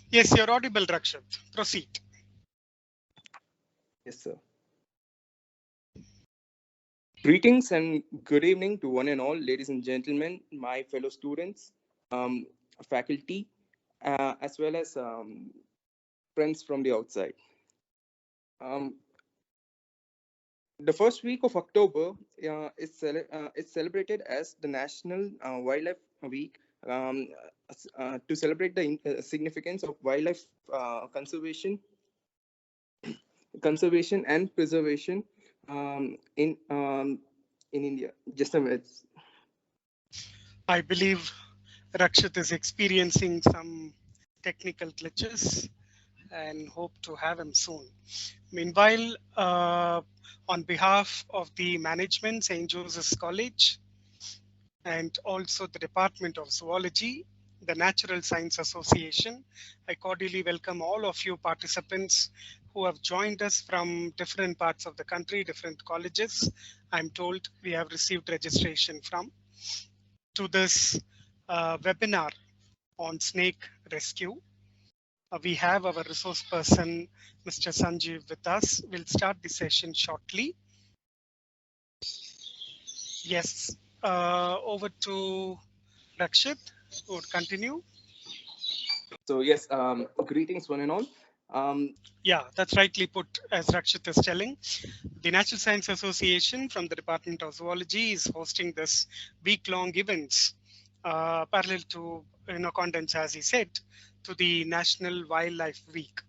Yes, you're audible, Rakshit. Proceed. Yes, sir. Greetings and good evening to one and all, ladies and gentlemen, my fellow students, faculty, as well as friends from the outside. Um, the first week of October is celebrated as the National Wildlife Week to celebrate the significance of wildlife conservation and preservation um, in um, in India. Just a minute. I believe Rakshit is experiencing some technical glitches and hope to have him soon. Meanwhile, on behalf of the management, St. Joseph's College, and also the Department of Zoology, the Natural Science Association, I cordially welcome all of you participants who have joined us from different parts of the country, different colleges. I'm told we have received registration from to this webinar on snake rescue. We have our resource person, Mr. Sanjeev, with us. We'll start the session shortly. Yes, over to Rakshit, who would continue. So yes, greetings one and all. Yeah, that's rightly put, as Rakshit is telling. The Natural Science Association from the Department of Zoology is hosting this week-long events parallel to, contents, as he said, to the National Wildlife Week.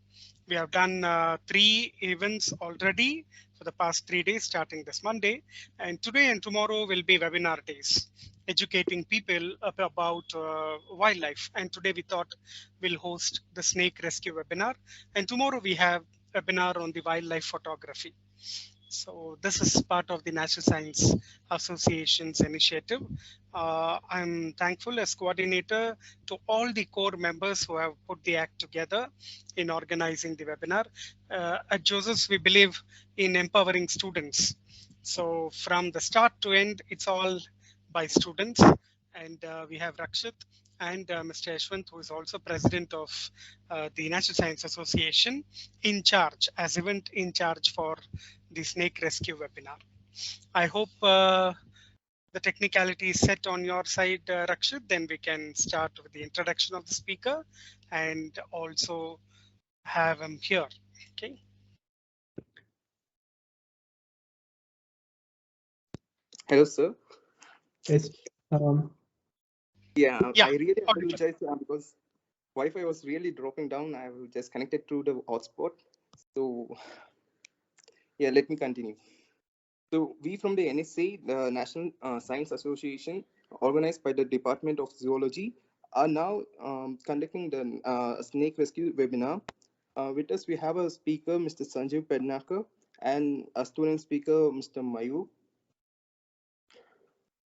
We have done 3 events already for the past 3 days, starting this Monday. And today and tomorrow will be webinar days, educating people about wildlife. And today we thought we'll host the snake rescue webinar. And tomorrow we have a webinar on the wildlife photography. So this is part of the Natural Science Association's initiative. I'm thankful as coordinator to all the core members who have put the act together in organizing the webinar. At Joseph's, we believe in empowering students. So from the start to end, it's all by students. And we have Rakshit and Mr. Yashwant, who is also president of the Natural Science Association, in charge, as event in charge for the snake rescue webinar. I hope the technicality is set on your side, Rakshit. Then we can start with the introduction of the speaker and also have him here. Okay. Hello, sir. Yes. Yeah, Yeah, I really audible. apologize because Wi-Fi was really dropping down. I was just connected through the hotspot. So yeah, let me continue. So we from the NSA, the National Science Association, organized by the Department of Zoology, are now conducting the snake rescue webinar. With us, we have a speaker, Mr. Sanjeev Pednakar, and a student speaker, Mr. Mayu.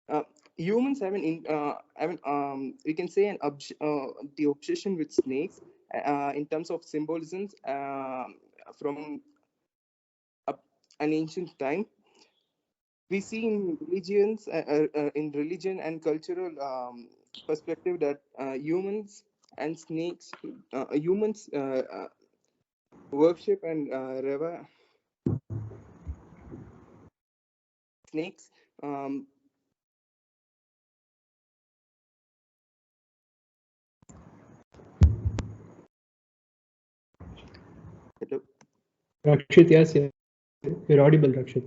Uh, Humans we can say the obsession with snakes in terms of symbolisms from an ancient time. We see in religion and cultural perspective that humans worship and revere snakes. Um, hello. Rakshit, yes, you're audible, Rakshit.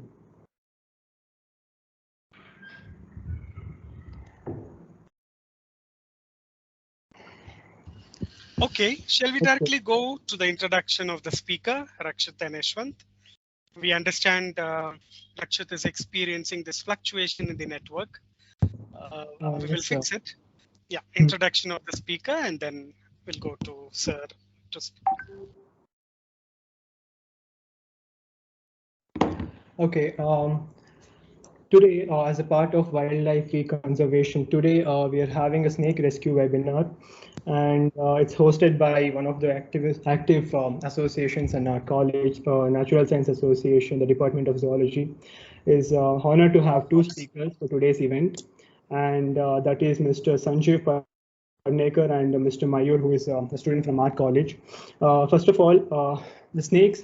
Okay, shall we directly go to the introduction of the speaker, Rakshit and Yashwant? We understand Rakshit is experiencing this fluctuation in the network. We will Yes, fix it. Yeah, introduction of the speaker, and then we'll go to Sir to speak. Okay. Today, as a part of Wildlife Week Conservation, today we are having a snake rescue webinar, and it's hosted by one of the active associations in our college, Natural Science Association, the Department of Zoology. Is honored to have 2 speakers for today's event, and that is Mr. Sanjeev Parnekar and Mr. Mayur, who is a student from our college. First of all, the snakes,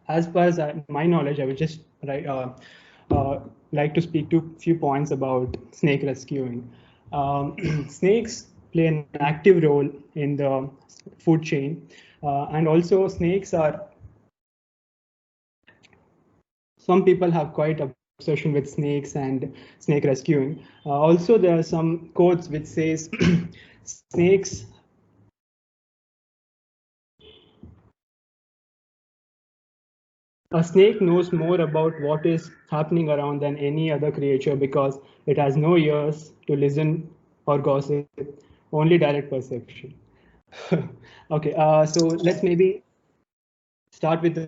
as far as my knowledge, I would just like to speak to a few points about snake rescuing. Snakes play an active role in the food chain, and also snakes are. Some people have quite obsession with snakes and snake rescuing. Also, there are some quotes which says snakes A snake knows more about what is happening around than any other creature because it has no ears to listen or gossip, only direct perception. Okay, so let's maybe start with the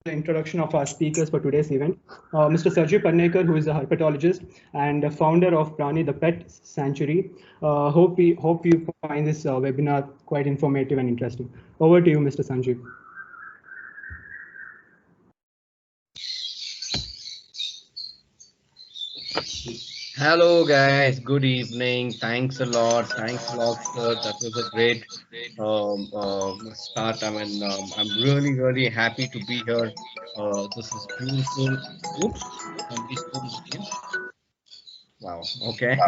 introduction of our speakers for today's event. Mr. Sergio Parnekar, who is a herpetologist and the founder of Prani, the Pet Sanctuary. Hope you find this webinar quite informative and interesting. Over to you, Mr. Sanjeev. Hello guys, good evening. Thanks a lot. Thanks a lot, sir. That was a great start. I'm really happy to be here. This is beautiful. Oops, somebody stole the screen. Wow. Okay.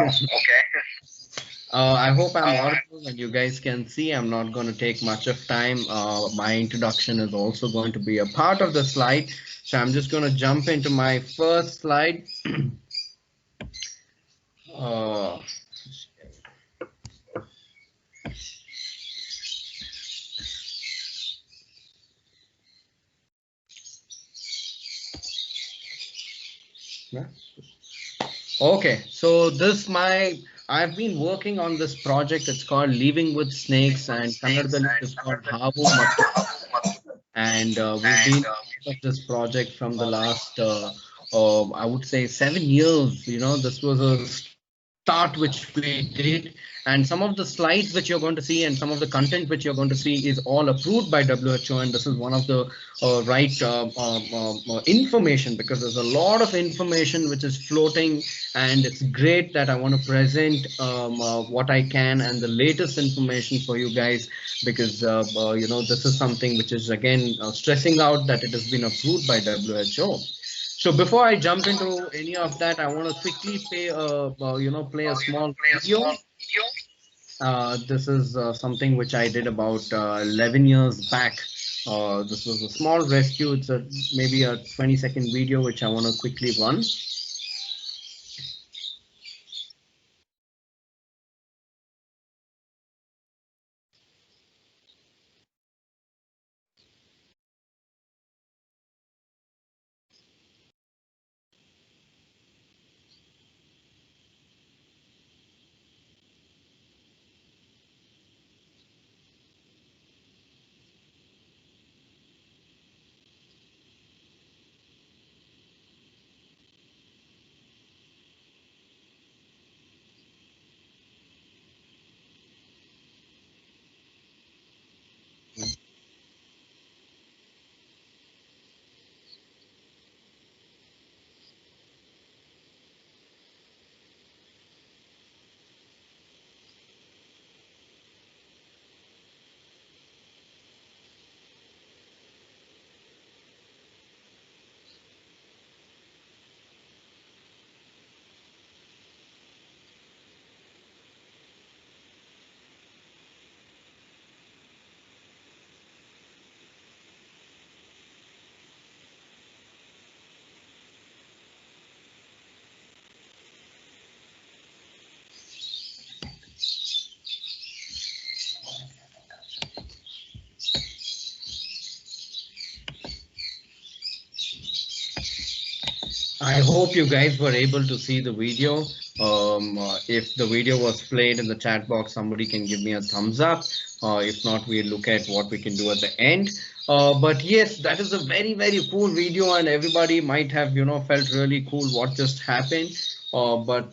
I hope I'm audible and you guys can see. I'm not going to take much of time. My introduction is also going to be a part of the slide. So I'm just going to jump into my first slide. Uh, Okay, so I've been working on this project. It's called Living with Snakes, and Kannadದಲ್ಲಿ it's called Havu Mattu. And we've been part of this project from the last, I would say, 7 years. You know, this was a start which we did, and some of the slides which you're going to see and some of the content which you're going to see is all approved by WHO, and this is one of the right information, because there's a lot of information which is floating, and it's great that I want to present what I can and the latest information for you guys, because you know, this is something which is again stressing out that it has been approved by WHO. So before I jump into any of that, I want to quickly play a small video. This is something which I did about 11 years back. This was a small rescue. It's maybe a 20-second video which I want to quickly run. I hope you guys were able to see the video. If the video was played in the chat box, somebody can give me a thumbs up. If not, we'll look at what we can do at the end. But yes, that is a very cool video, and everybody might have, you know, felt really cool what just happened. But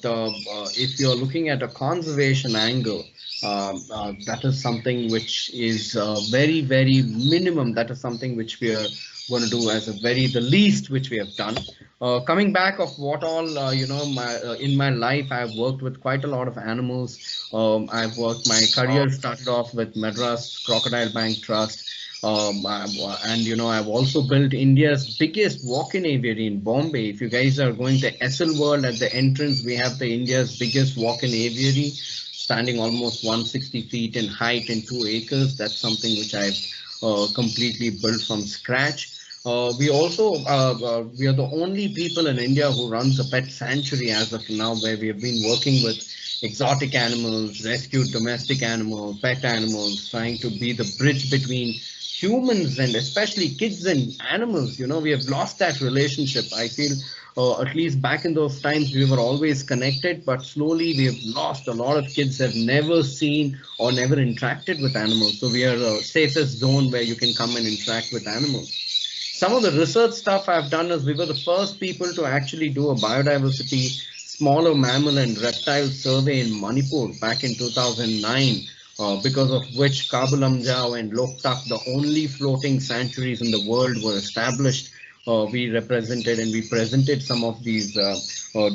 if you're looking at a conservation angle, that is something which is very minimum. That is something which we are going to do as the least which we have done. Coming back of what all in my life, I've worked with quite a lot of animals. My career started off with Madras Crocodile Bank Trust. And I've also built India's biggest walk-in aviary in Bombay. If you guys are going to SL World, at the entrance we have the India's biggest walk-in aviary, standing almost 160 feet in height and 2 acres. That's something which I've completely built from scratch. We are the only people in India who runs a pet sanctuary as of now, where we have been working with exotic animals, rescued domestic animals, pet animals, trying to be the bridge between humans and especially kids and animals. We have lost that relationship. I feel at least back in those times we were always connected, but slowly we have lost. A lot of kids have never seen or never interacted with animals. So we are a safest zone where you can come and interact with animals. Some of the research stuff I've done is we were the first people to actually do a biodiversity smaller mammal and reptile survey in Manipur back in 2009, because of which Kabalamjao and Loktak, the only floating sanctuaries in the world, were established. We represented and we presented some of these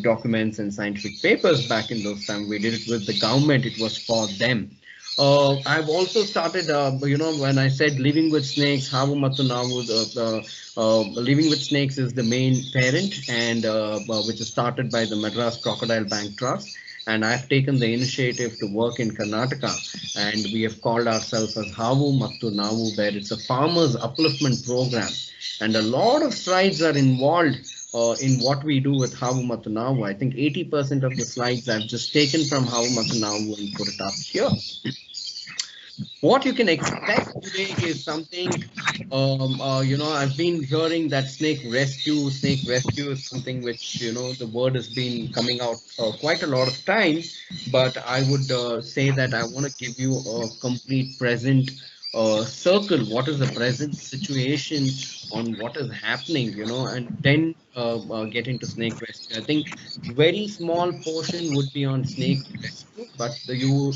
documents and scientific papers back in those times. We did it with the government. It was for them. I've also started, when I said living with snakes, Havu Matu Navu, living with snakes is the main parent, and which is started by the Madras Crocodile Bank Trust. And I've taken the initiative to work in Karnataka, and we have called ourselves as Havu Mattu Navu, where it's a farmers upliftment program. And a lot of strides are involved in what we do with Havu Mattu Navu. I think 80% of the slides I've just taken from Havu Mattu Navu and put it up here. What you can expect today is something, I've been hearing that snake rescue is something which, the word has been coming out quite a lot of times, but I would say that I want to give you a complete present circle. What is the present situation on what is happening, and then get into snake rescue. I think very small portion would be on snake rescue, but who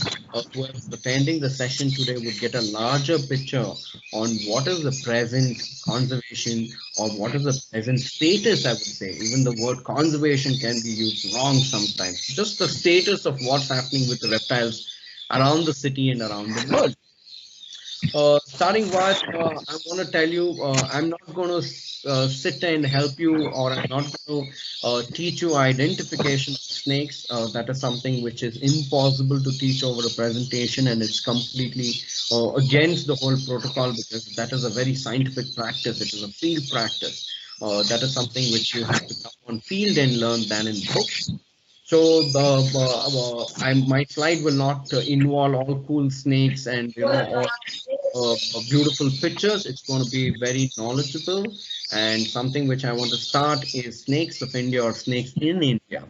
are attending the session today would get a larger picture on what is the present conservation or what is the present status, I would say. Even the word conservation can be used wrong sometimes. Just the status of what's happening with the reptiles around the city and around the world. Starting with, I want to tell you, I'm not going to sit and help you, or I'm not going to teach you identification of snakes. That is something which is impossible to teach over a presentation, and it's completely against the whole protocol, because that is a very scientific practice. It is a field practice. That is something which you have to come on field and learn than in books. So my slide will not involve all cool snakes and all beautiful pictures. It's going to be very knowledgeable, and something which I want to start is snakes of India, or snakes in India.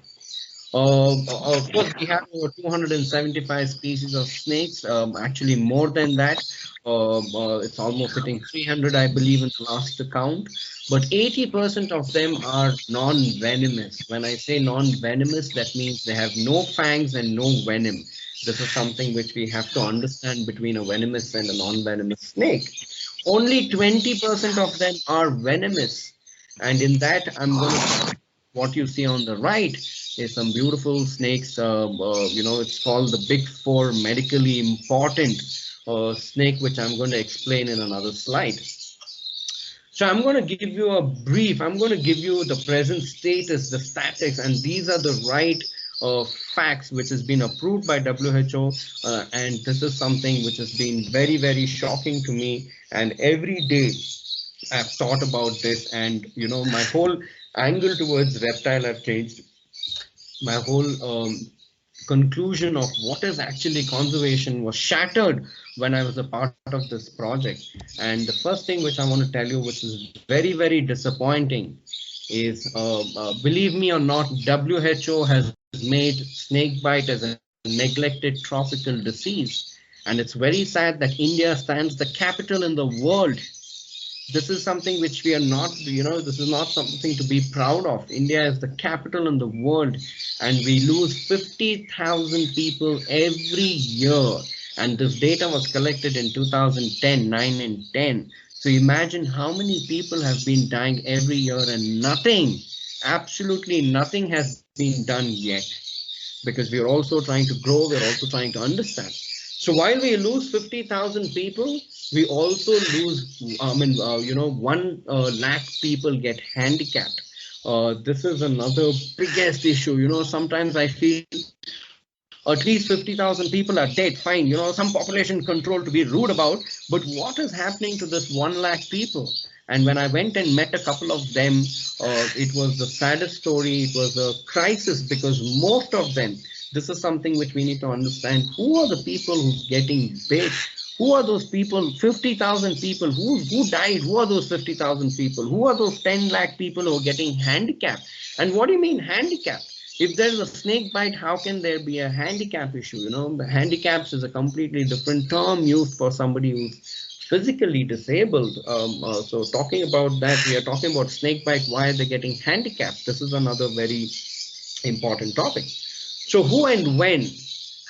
Of course, we have over 275 species of snakes, actually more than that. It's almost hitting 300, I believe, in the last count. But 80% of them are non-venomous. When I say non-venomous, that means they have no fangs and no venom. This is something which we have to understand between a venomous and a non-venomous snake. Only 20% of them are venomous. And in that, I'm going to what you see on the right is some beautiful snakes. It's called the Big Four medically important snake, which I'm going to explain in another slide. So I'm going to give you a brief. I'm going to give you the present status, the statistics, and these are the right facts which has been approved by WHO, and this is something which has been very, very shocking to me. And every day I've thought about this, and my whole angle towards reptile have changed. My whole conclusion of what is actually conservation was shattered when I was a part of this project. And the first thing which I want to tell you, which is very, very disappointing, is believe me or not, WHO has made snake bite as a neglected tropical disease. And it's very sad that India stands the capital in the world. This is something which we are not, this is not something to be proud of. India is the capital in the world, and we lose 50,000 people every year. And this data was collected in 2010, 9 and 10. So imagine how many people have been dying every year and nothing, absolutely nothing has been done yet, because we are also trying to grow, we're also trying to understand. So while we lose 50,000 people, we also lose, 1 lakh people get handicapped. This is another biggest issue. Sometimes I feel at least 50,000 people are dead, fine, some population control to be rude about, but what is happening to this 1 lakh people? And when I went and met a couple of them, it was the saddest story. It was a crisis because most of them, this is something which we need to understand. Who are the people who are getting bit? Who are those people? 50,000 people. Who died? Who are those 50,000 people? Who are those 10 lakh people who are getting handicapped? And what do you mean handicapped? If there's a snake bite, how can there be a handicap issue? The handicaps is a completely different term used for somebody who's physically disabled. So talking about that, we are talking about snake bite. Why are they getting handicapped? This is another very important topic. So who and when?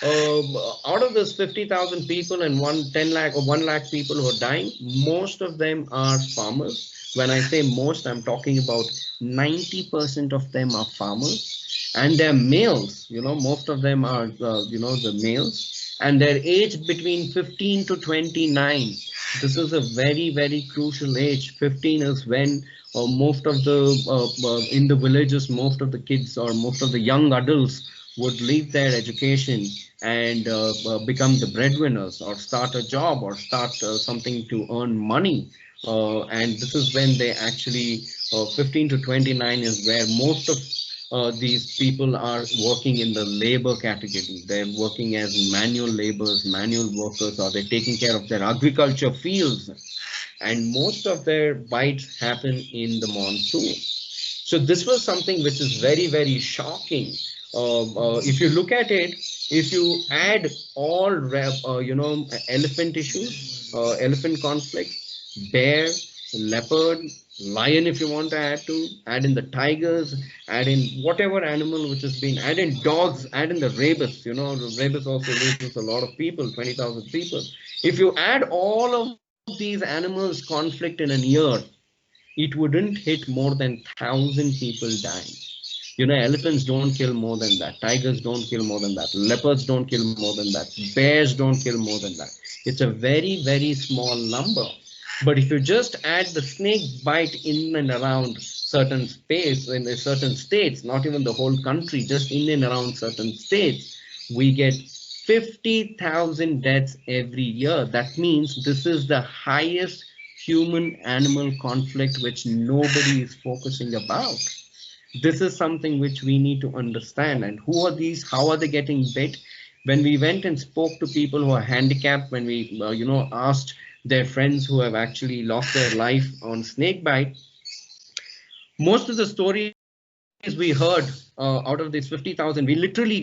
Out of this 50,000 people and 10 lakh or 1 lakh people who are dying, most of them are farmers. When I say most, I'm talking about 90% of them are farmers, and they're males. Most of them are, the males, and they're aged between 15 to 29. This is a very, very crucial age. 15 is when most of the in the villages, most of the kids or most of the young adults would leave their education and become the breadwinners or start a job or start something to earn money. And this is when they actually 15 to 29 is where most of these people are working in the labor category. They're working as manual laborers, manual workers, or they're taking care of their agriculture fields. And most of their bites happen in the monsoon. So this was something which is very, very shocking. If you look at it, if you add all elephant issues, elephant conflicts, bear, leopard, lion, if you want to add in the tigers, add in whatever animal which has been, add in dogs, add in the rabies. The rabies also loses a lot of people, 20,000 people. If you add all of these animals conflict in a year, it wouldn't hit more than 1,000 people dying. Elephants don't kill more than that. Tigers don't kill more than that. Leopards don't kill more than that. Bears don't kill more than that. It's a very, very small number. But if you just add the snake bite in and around certain space, in certain states, not even the whole country, just in and around certain states, we get 50,000 deaths every year. That means this is the highest human-animal conflict which nobody is focusing about. This is something which we need to understand. And who are these? How are they getting bit? When we went and spoke to people who are handicapped, when we asked their friends who have actually lost their life on snake bite, most of the stories we heard out of these 50,000, we literally,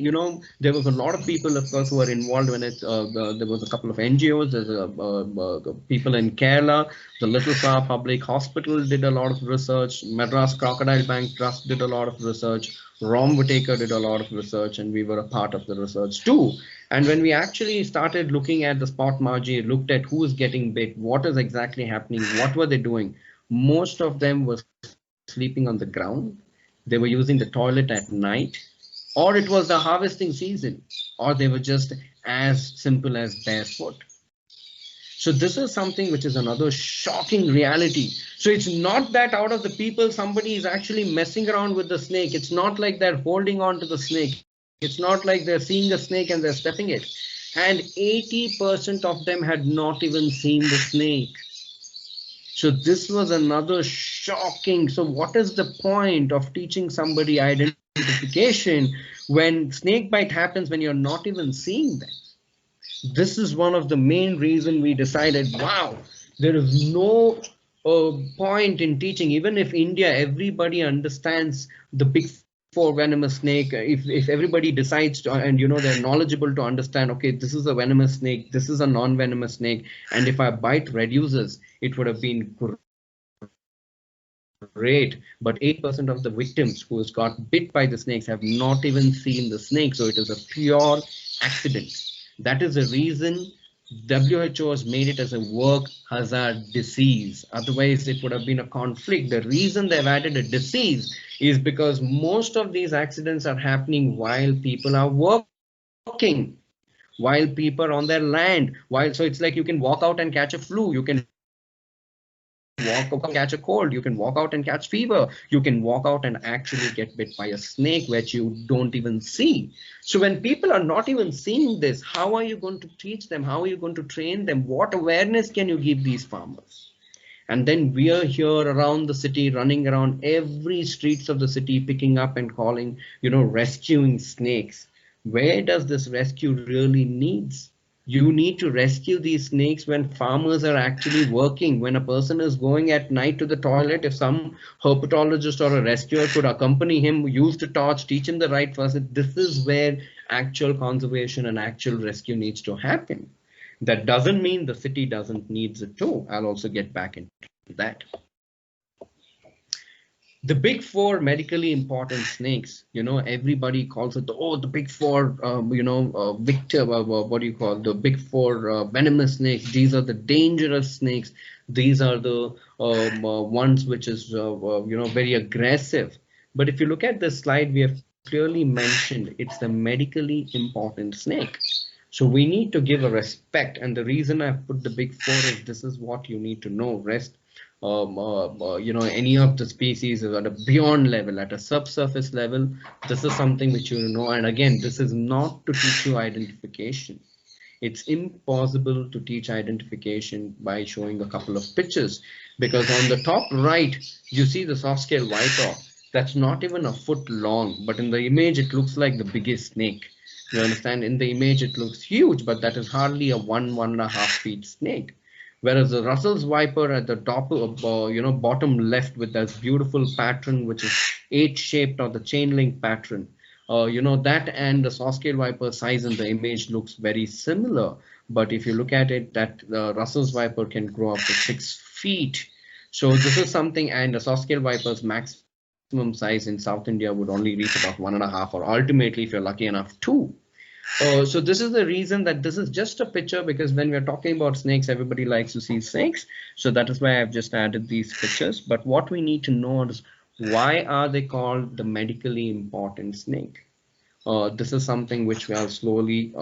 there was a lot of people, of course, who were involved when there was a couple of NGOs, there's people in Kerala, the Little Flower Public Hospital did a lot of research, Madras Crocodile Bank Trust did a lot of research, Rom Whitaker did a lot of research, and we were a part of the research too. And when we actually started looking at the spot margin, looked at who is getting bit, what is exactly happening, what were they doing, most of them were sleeping on the ground. They were using the toilet at night, or it was the harvesting season, or they were just as simple as barefoot. So this is something which is another shocking reality. So it's not that out of the people, somebody is actually messing around with the snake. It's not like they're holding on to the snake. It's not like they're seeing a snake and they're stepping it. And 80% of them had not even seen the snake. So this was another shocking. So what is the point of teaching somebody identification when snake bite happens when you're not even seeing them? This is one of the main reasons we decided, wow, there is no point in teaching. Even if India, everybody understands the big four venomous snake. If everybody decides to, and they're knowledgeable to understand, okay, this is a venomous snake, this is a non-venomous snake, and if our bite reduces, it would have been great. But 80% of the victims who has got bit by the snakes have not even seen the snake. So it is a pure accident. That is the reason WHO has made it as a work hazard disease. Otherwise, it would have been a conflict. The reason they've added a disease is because most of these accidents are happening while people are working, while people are on their land. So it's like you can walk out and catch a flu, you can walk out and catch a cold, you can walk out and catch fever, you can walk out and actually get bit by a snake which you don't even see. So when people are not even seeing this, how are you going to teach them? How are you going to train them? What awareness can you give these farmers? And then we are here around the city, running around every streets of the city, picking up and calling, rescuing snakes. Where does this rescue really needs? You need to rescue these snakes when farmers are actually working, when a person is going at night to the toilet. If some herpetologist or a rescuer could accompany him, use the torch, teach him the right first, this is where actual conservation and actual rescue needs to happen. That doesn't mean the city doesn't need it too. I'll also get back into that. The big four medically important snakes, everybody calls it the big four, victor, what do you call the big four venomous snakes? These are the dangerous snakes. These are the ones which is, very aggressive. But if you look at this slide, we have clearly mentioned it's the medically important snake. So we need to give a respect. And the reason I've put the big four is this is what you need to know. Any of the species is at a beyond level, at a subsurface level. This is something which you know. And again, this is not to teach you identification. It's impossible to teach identification by showing a couple of pictures, because on the top right, you see the soft scale viper. That's not even a foot long, but in the image, it looks like the biggest snake. You understand? In the image, it looks huge, but that is hardly a 1.5 feet snake. Whereas the Russell's viper at the top, bottom left with that beautiful pattern, which is 8-shaped or the chain link pattern, that and the soft scale viper size in the image looks very similar. But if you look at it, that Russell's viper can grow up to 6 feet. So this is something, and the soft scale viper's maximum size in South India would only reach about 1.5, or ultimately, if you're lucky enough, 2. So this is the reason that this is just a picture, because when we're talking about snakes, everybody likes to see snakes. So that is why I've just added these pictures. But what we need to know is, why are they called the medically important snake? This is something which we'll slowly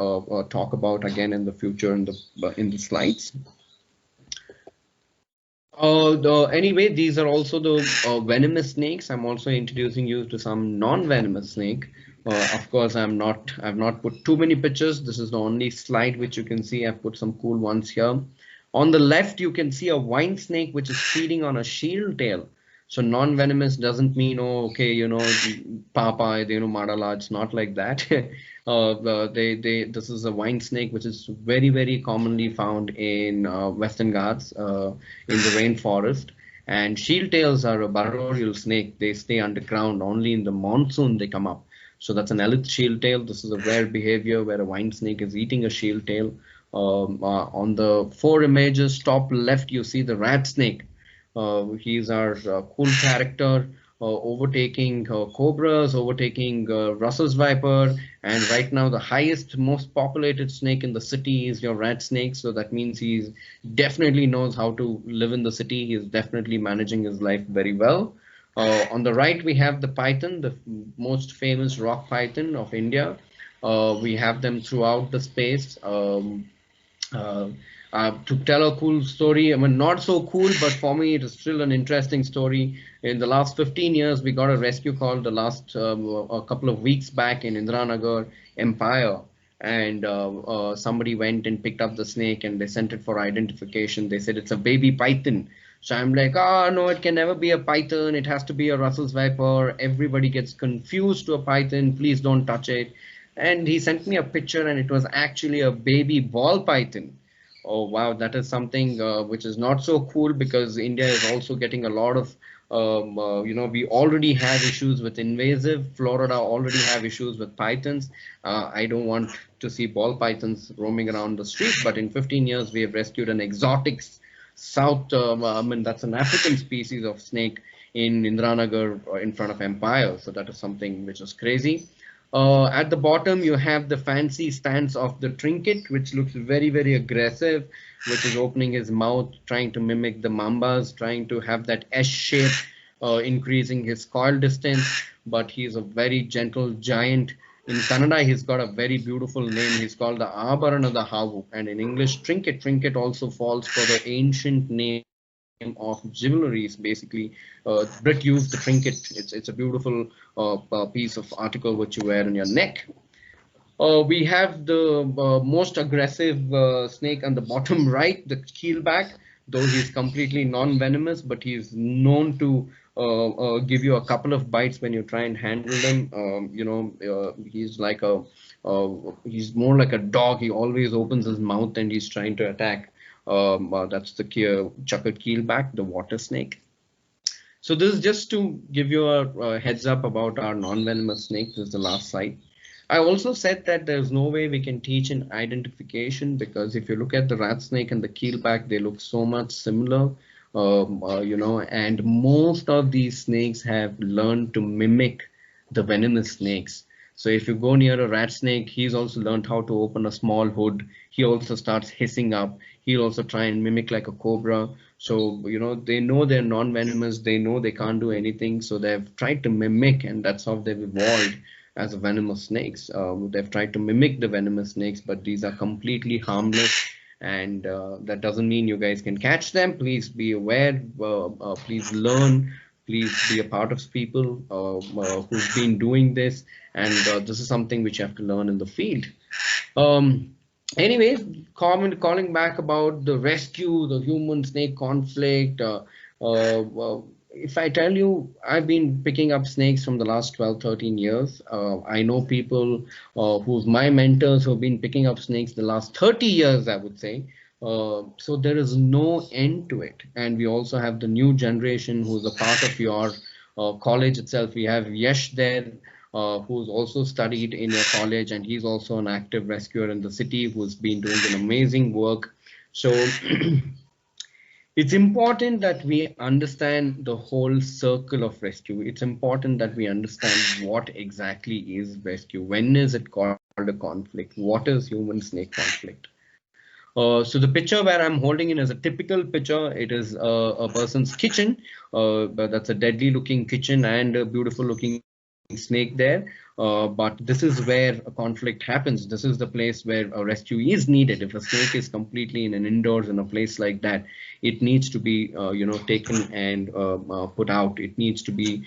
talk about again in the future in the slides. Anyway, these are also the venomous snakes. I'm also introducing you to some non-venomous snake. Of course, I've not put too many pictures. This is the only slide which you can see. I've put some cool ones here. On the left, you can see a wine snake which is feeding on a shield tail. So non-venomous doesn't mean, Papa, Madala. It's not like that. This is a wine snake which is very, very commonly found in Western Ghats, in the rainforest. And shield tails are a barorial snake. They stay underground. Only in the monsoon they come up. So that's an elith shield tail. This is a rare behavior where a wine snake is eating a shield tail. On the 4 images, top left, you see the rat snake. He's our cool character, overtaking cobras, overtaking Russell's viper, and right now the highest, most populated snake in the city is your rat snake. So that means he definitely knows how to live in the city. He is definitely managing his life very well. On the right, we have the python, the most famous rock python of India. We have them throughout the space. To tell a cool story, I mean, not so cool, but for me, it is still an interesting story. In the last 15 years, we got a rescue call the last a couple of weeks back in Indiranagar Empire. And somebody went and picked up the snake and they sent it for identification. They said it's a baby python. So I'm like, no, it can never be a python. It has to be a Russell's viper. Everybody gets confused to a python. Please don't touch it. And he sent me a picture and it was actually a baby ball python. Oh, wow, that is something which is not so cool, because India is also getting a lot of, we already have issues with invasive. Florida already have issues with pythons. I don't want to see ball pythons roaming around the street, but in 15 years, we have rescued an exotic that's an African species of snake in Indiranagar in front of Empire. So that is something which is crazy. At the bottom, you have the fancy stance of the trinket, which looks very, very aggressive, which is opening his mouth, trying to mimic the mambas, trying to have that S shape, increasing his coil distance. But he's a very gentle giant. In Kannada, he's got a very beautiful name. He's called the Abharana the Havu. And in English, trinket. Trinket also falls for the ancient name of jewelries. Basically, Brit used the trinket. It's a beautiful piece of article which you wear on your neck. We have the most aggressive snake on the bottom right, the keelback. Though he's completely non-venomous, but he's known to give you a couple of bites when you try and handle them. He's like he's more like a dog. He always opens his mouth and he's trying to attack. That's the chukkat keelback, the water snake. So this is just to give you a heads up about our non-venomous snake. This is the last slide. I also said that there's no way we can teach an identification, because if you look at the rat snake and the keelback, they look so much similar, and most of these snakes have learned to mimic the venomous snakes. So if you go near a rat snake, he's also learned how to open a small hood. He also starts hissing up. He'll also try and mimic like a cobra. So, they know they're non-venomous. They know they can't do anything. So they've tried to mimic, and that's how they've evolved as venomous snakes. They've tried to mimic the venomous snakes, but these are completely harmless. And that doesn't mean you guys can catch them. Please be aware. Please learn. Please be a part of people who've been doing this. And this is something which you have to learn in the field. Anyways, calling back about the rescue, the human snake conflict. If I tell you, I've been picking up snakes from the last 12, 13 years. I know people who's my mentors who have been picking up snakes the last 30 years, I would say. So there is no end to it. And we also have the new generation who's a part of your college itself. We have Yash there, who's also studied in your college, and he's also an active rescuer in the city who's been doing an amazing work. So it's important that we understand the whole circle of rescue. It's important that we understand what exactly is rescue. When is it called a conflict? What is human-snake conflict? So the picture where I'm holding in is a typical picture. It is a person's kitchen. That's a deadly-looking kitchen and a beautiful-looking snake there. But this is where a conflict happens. This is the place where a rescue is needed. If a snake is completely in an indoors in a place like that, it needs to be taken and put out. It needs to be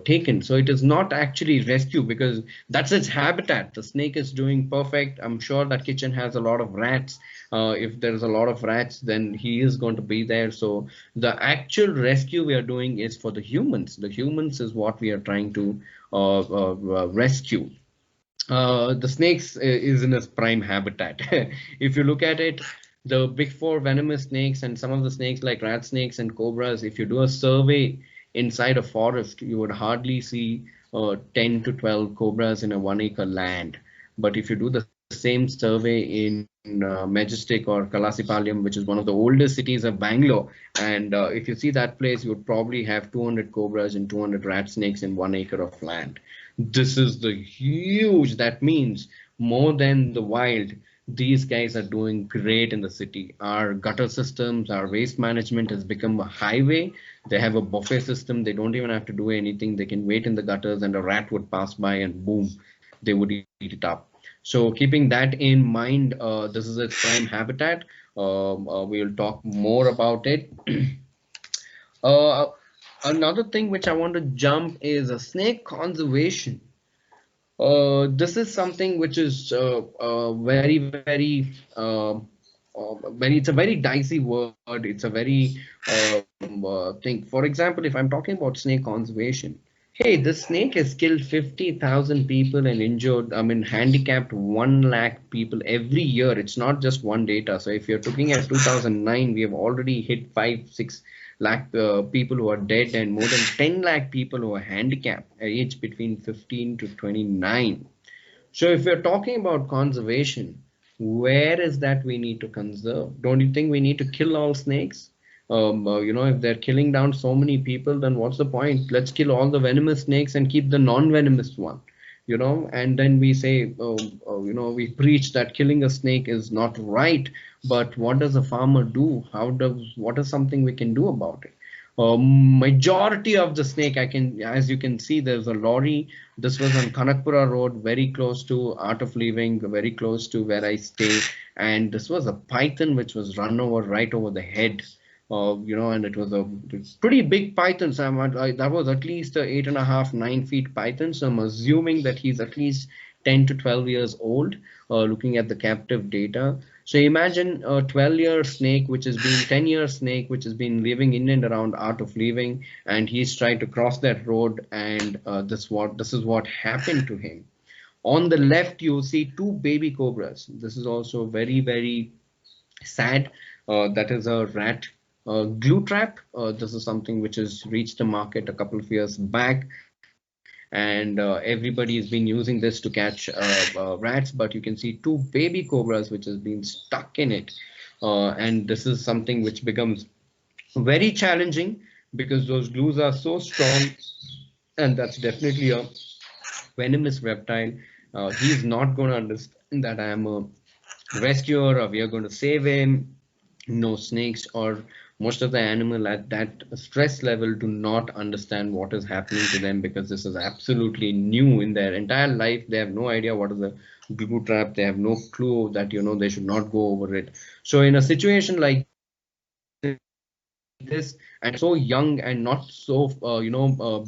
taken. So it is not actually rescue, because that's its habitat. The snake is doing perfect. I'm sure that kitchen has a lot of rats. If there's a lot of rats, then he is going to be there. So the actual rescue we are doing is for the humans. The humans is what we are trying to rescue. The snakes is in its prime habitat. If you look at it, the big four venomous snakes and some of the snakes like rat snakes and cobras, if you do a survey inside a forest, you would hardly see 10 to 12 cobras in a 1 acre land. But if you do the same survey in Majestic or Kalasipalayam, which is one of the oldest cities of Bangalore, and if you see that place, you would probably have 200 cobras and 200 rat snakes in 1 acre of land. This is the huge, that means more than the wild. These guys are doing great in the city. Our gutter systems, our waste management has become a highway. They have a buffet system. They don't even have to do anything. They can wait in the gutters and a rat would pass by and boom, they would eat it up. So keeping that in mind, this is its prime habitat. We'll talk more about it. Another thing which I want to jump is a snake conservation. This is something which is it's a very dicey word. It's a very thing. For example, if I'm talking about snake conservation, hey, the snake has killed 50,000 people and injured, handicapped 1 lakh people every year. It's not just one data. So if you're looking at 2009, we have already hit 5-6 lakh people who are dead and more than 10 lakh people who are handicapped, aged between 15 to 29. So if you're talking about conservation, where is that we need to conserve? Don't you think we need to kill all snakes? If they're killing down so many people, then what's the point? Let's kill all the venomous snakes and keep the non-venomous one. and then we say, we preach that killing a snake is not right, but what does a farmer do? What is something we can do about it? Majority of the snake, as you can see, there's a lorry. This was on Kanakpura Road, very close to Art of Living, very close to where I stay. And this was a python which was run over right over the head. And it was a pretty big python. So that was at least a 8.5, 9 feet python. So I'm assuming that he's at least 10 to 12 years old, looking at the captive data. So imagine a 12-year snake, which has been 10-year snake, which has been living in and around Art of Living, and he's trying to cross that road, and this is what happened to him. On the left, you see 2 baby cobras. This is also very, very sad. That is a rat glue trap. This is something which has reached the market a couple of years back, and everybody has been using this to catch rats, but you can see 2 baby cobras which has been stuck in it. And this is something which becomes very challenging because those glues are so strong, and that's definitely a venomous reptile. He's not going to understand that I am a rescuer or we are going to save him. No, snakes or most of the animal at that stress level do not understand what is happening to them, because this is absolutely new in their entire life. They have no idea what is a glue trap. They have no clue that they should not go over it. So in a situation like this, and so young and not so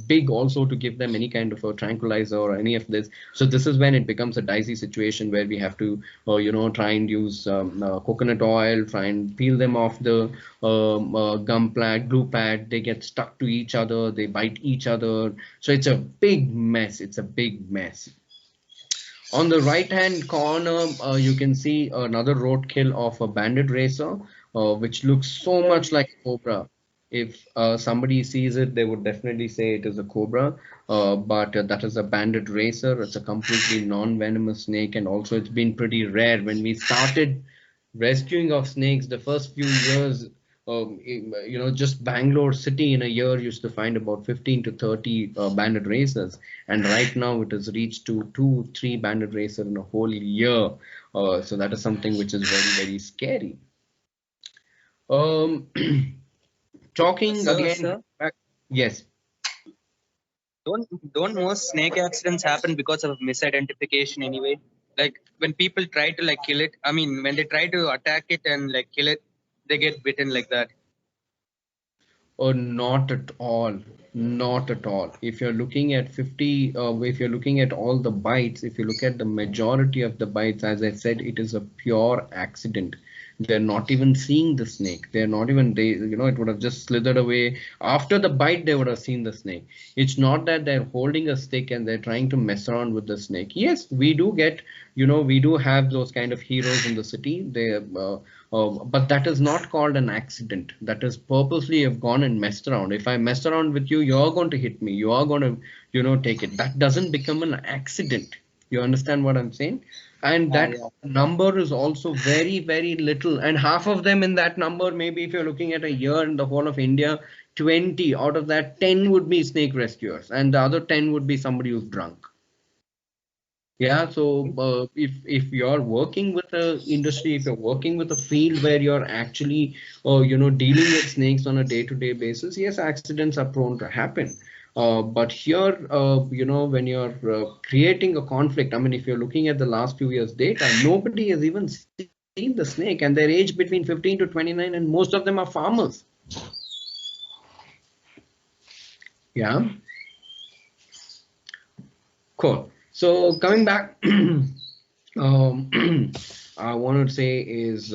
big also to give them any kind of a tranquilizer or any of this. So this is when it becomes a dicey situation where we have to try and use coconut oil, try and peel them off the gum pad, glue pad. They get stuck to each other, they bite each other. So it's a big mess. It's a big mess. On the right hand corner, you can see another roadkill of a banded racer, which looks so much like a cobra. If somebody sees it, they would definitely say it is a cobra, but that is a banded racer. It's a completely non-venomous snake, and also it's been pretty rare. When we started rescuing of snakes, the first few years, just Bangalore city in a year used to find about 15 to 30 banded racers, and right now it has reached to 2, 3 banded racers in a whole year. So that is something which is very, very scary. Um, talking again. Sir, Yes. don't most snake accidents happen because of misidentification anyway? Like when people try to kill it, I mean when they try to attack it and kill it, they get bitten like that. Oh, not at all. Not at all. If you're looking at if you're looking at all the bites, if you look at the majority of the bites, as I said, it is a pure accident. They're not even seeing the snake. They're not even, it would have just slithered away. After the bite, they would have seen the snake. It's not that they're holding a stick and they're trying to mess around with the snake. Yes, we do get, we do have those kind of heroes in the city. But that is not called an accident. That is purposely have gone and messed around. If I mess around with you, you're going to hit me. You are going to, take it. That doesn't become an accident. You understand what I'm saying? And that number is also very, very little. And half of them in that number, maybe if you're looking at a year in the whole of India, 20 out of that 10 would be snake rescuers, and the other 10 would be somebody who's drunk. Yeah, so if you're working with a industry, if you're working with a field where you're actually, dealing with snakes on a day-to-day basis, yes, accidents are prone to happen. But here, when you're creating a conflict, I mean, if you're looking at the last few years' data, nobody has even seen the snake, and they're aged between 15 to 29, and most of them are farmers. Yeah. Cool. So coming back, I want to say is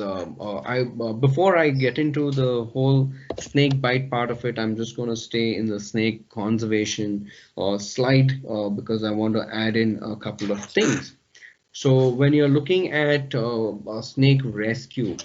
before I get into the whole snake bite part of it, I'm just going to stay in the snake conservation slide because I want to add in a couple of things. So when you're looking at snake rescue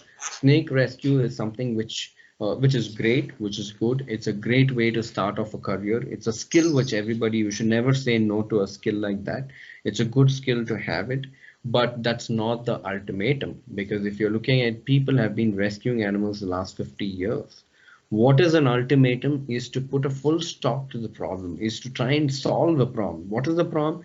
is something which is great, which is good. It's a great way to start off a career. It's a skill which you should never say no to a skill like that. It's a good skill to have it, but that's not the ultimatum, because if you're looking at people have been rescuing animals the last 50 years. What is an ultimatum is to put a full stop to the problem, is to try and solve the problem. What is the problem?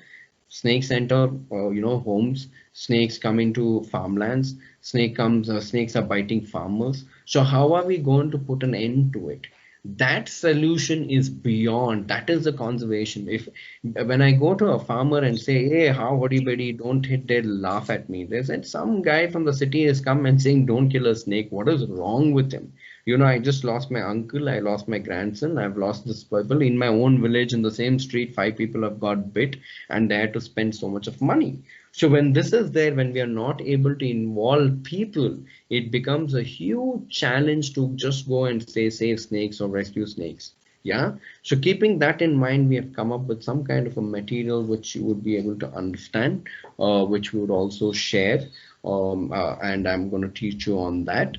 Snakes enter, homes. Snakes come into farmlands. Snakes are biting farmers. So how are we going to put an end to it? That solution is beyond. That is the conservation. If when I go to a farmer and say, "Hey, how are you, buddy? Don't hit," they laugh at me. They said some guy from the city has come and saying, "Don't kill a snake." What is wrong with him? I just lost my uncle, I lost my grandson, I've lost this people in my own village in the same street. 5 people have got bit, and they had to spend so much of money. So when this is there, when we are not able to involve people, it becomes a huge challenge to just go and say save snakes or rescue snakes. Yeah. So keeping that in mind, we have come up with some kind of a material which you would be able to understand, which we would also share. And I'm going to teach you on that.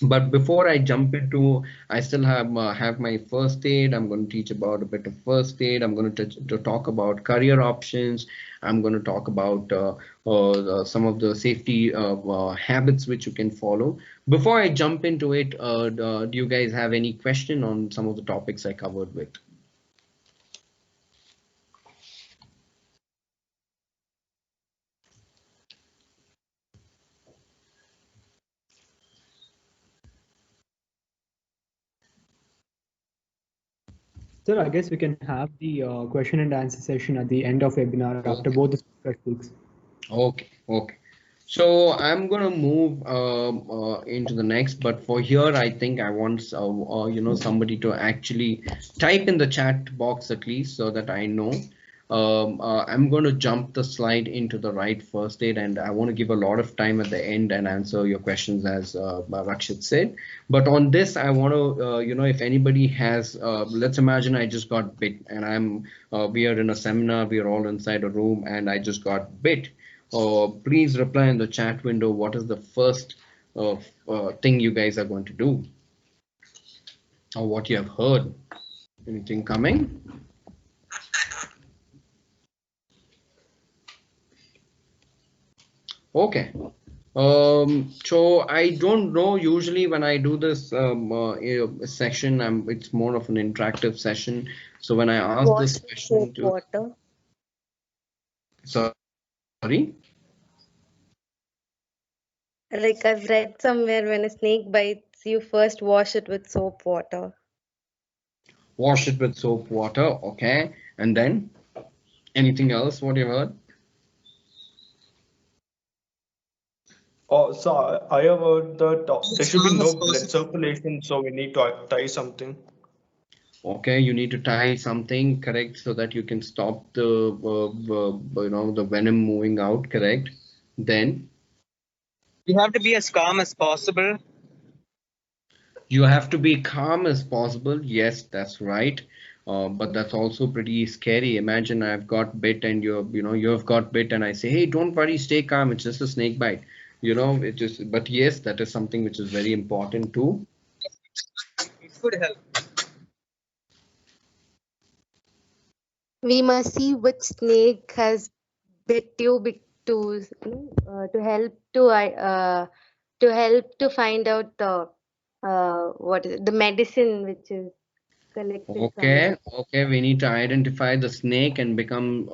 But before I jump into, I still have my first aid. I'm going to teach about a bit of first aid. I'm going to talk about career options. I'm going to talk about some of the safety habits which you can follow. Before I jump into it, do you guys have any question on some of the topics I covered with? Sir, I guess we can have the question and answer session at the end of webinar after both the speakers speaks. Okay, okay. So I'm gonna move into the next, but for here, I think I want somebody to actually type in the chat box at least so that I know. I'm going to jump the slide into the right first aid, and I want to give a lot of time at the end and answer your questions as Rakshit said. But on this, I want to, if anybody has, let's imagine I just got bit, and we are in a seminar, we are all inside a room, and I just got bit. Please reply in the chat window. What is the first thing you guys are going to do, or what you have heard? Anything coming? Okay. So I don't know. Usually when I do this session, it's more of an interactive session. So when I ask this question to water. Sorry. Like I've read somewhere, when a snake bites, you first wash it with soap water. Wash it with soap water. Okay. And then anything else? What you heard? So I have heard that there should be no blood circulation, so we need to tie something. Okay, you need to tie something, correct, so that you can stop the venom moving out, correct? Then You have to be as calm as possible. you have to be calm as possible. Yes, that's right. But that's also pretty scary. Imagine I've got bit and you've got bit and I say, hey, don't worry, stay calm. It's just a snake bite. But yes, that is something which is very important too. It could help. We must see which snake has bit you to help to find out the medicine which is collected from it. Okay, we need to identify the snake and become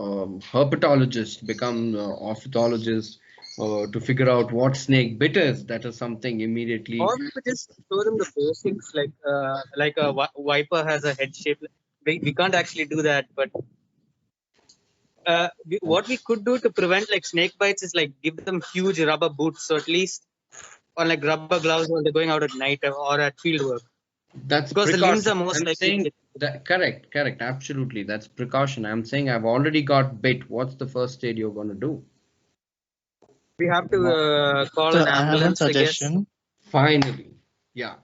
herpetologist, become ornithologist to figure out what snake bit us. That is something immediately. Or we could just show them the basics, like a viper has a head shape. We can't actually do that, but what we could do to prevent like snake bites is like give them huge rubber boots, so at least, or like rubber gloves when they're going out at night or at field work. That's because precaution. the limbs are most I'm likely. saying that, correct, absolutely. That's precaution. I'm saying I've already got bit. What's the first aid you're going to do? We have to call an ambulance, I guess. Finally, yeah.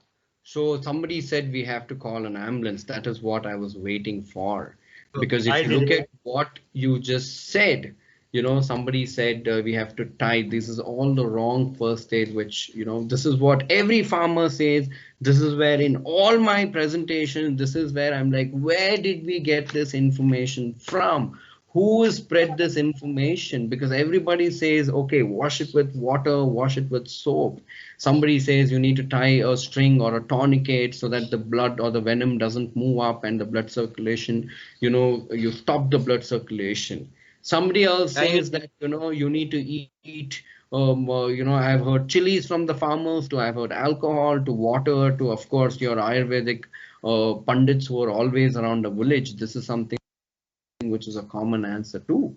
So somebody said we have to call an ambulance. That is what I was waiting for. Because if you look at what you just said, somebody said we have to tie. This is all the wrong first aid, which, this is what every farmer says. This is where in all my presentations, this is where I'm like, where did we get this information from? Who spread this information? Because everybody says, okay, wash it with water, wash it with soap. Somebody says you need to tie a string or a tourniquet so that the blood or the venom doesn't move up and the blood circulation, you stop the blood circulation. Somebody else I says that, you need to eat, I've heard chilies from the farmers, to I've heard alcohol, to water, to of course your Ayurvedic pundits who are always around the village. This is something which is a common answer too.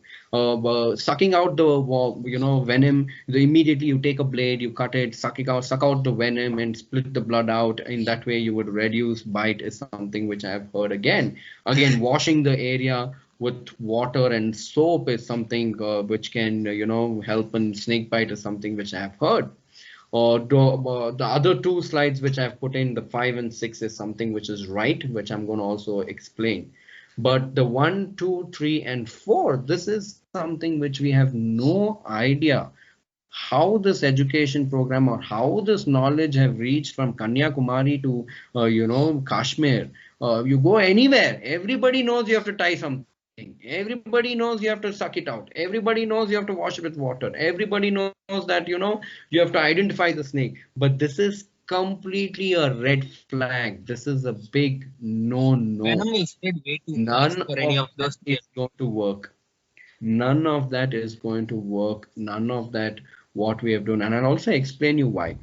Sucking out the venom. Immediately you take a blade, you cut it, suck out the venom and split the blood out. In that way you would reduce bite is something which I have heard again. Again, washing the area with water and soap is something which can help in snake bite is something which I have heard. Or the other two slides which I've put in, the 5 and 6, is something which is right, which I'm going to also explain. But the 1, 2, 3, and 4, this is something which we have no idea how this education program or how this knowledge have reached from Kanyakumari to Kashmir. You go anywhere, everybody knows you have to tie something. Everybody knows you have to suck it out. Everybody knows you have to wash it with water. Everybody knows that you have to identify the snake. But this is completely a red flag. This is a big no. Venom will spread way too fast None for any of of that those is going to work. None of that is going to work. None of that what we have done. And I'll also explain you why.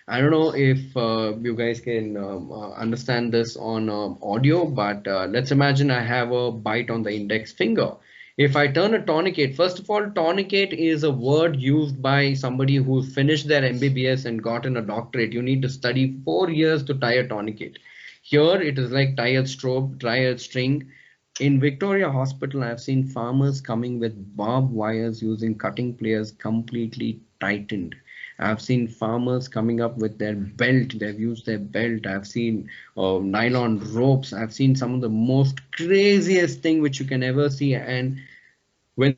I don't know if you guys can understand this on audio, but let's imagine I have a bite on the index finger. If I turn a tourniquet, first of all, tourniquet is a word used by somebody who finished their MBBS and gotten a doctorate. You need to study 4 years to tie a tourniquet. Here it is like tie a strobe, tie a string. In Victoria Hospital, I've seen farmers coming with barbed wires using cutting pliers completely tightened. I've seen farmers coming up with their belt. They've used their belt. I've seen nylon ropes. I've seen some of the most craziest thing which you can ever see. And when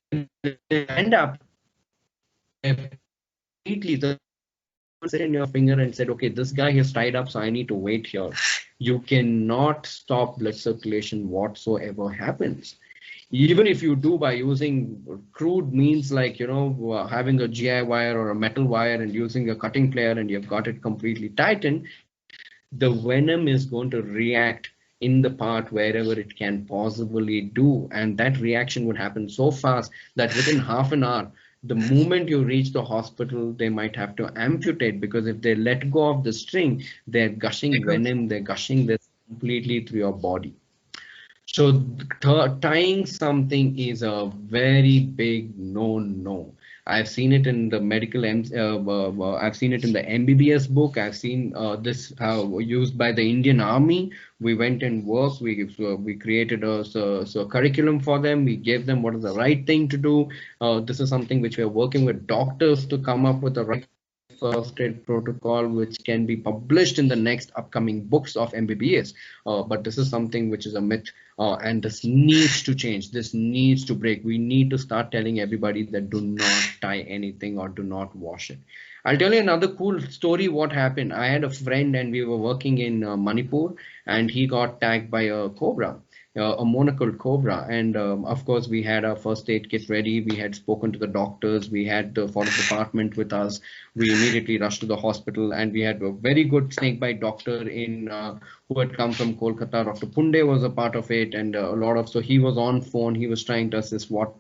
they end up, they've completely the sit in your finger and said, okay, this guy is tied up, so I need to wait here. You cannot stop blood circulation whatsoever happens. Even if you do by using crude means like, having a GI wire or a metal wire and using a cutting plier and you've got it completely tightened, the venom is going to react in the part wherever it can possibly do. And that reaction would happen so fast that within half an hour, the moment you reach the hospital, they might have to amputate, because if they let go of the string, they're gushing venom, they're gushing this completely through your body. So tying something is a very big no. I've seen it in the I've seen it in the MBBS book. I've seen this used by the Indian Army. We went and worked. We created a curriculum for them. We gave them what is the right thing to do. This is something which we are working with doctors to come up with the right first aid protocol, which can be published in the next upcoming books of MBBS. But this is something which is a myth, and this needs to change. This needs to break. We need to start telling everybody that do not tie anything or do not wash it. I'll tell you another cool story. What happened? I had a friend and we were working in Manipur, and he got tagged by a cobra. A monocled cobra, and of course we had our first aid kit ready. We had spoken to the doctors, we had the forest department with us. We immediately rushed to the hospital, and we had a very good snakebite doctor in who had come from Kolkata. Dr. Punde was a part of it, and a lot of, so he was on phone, he was trying to assess what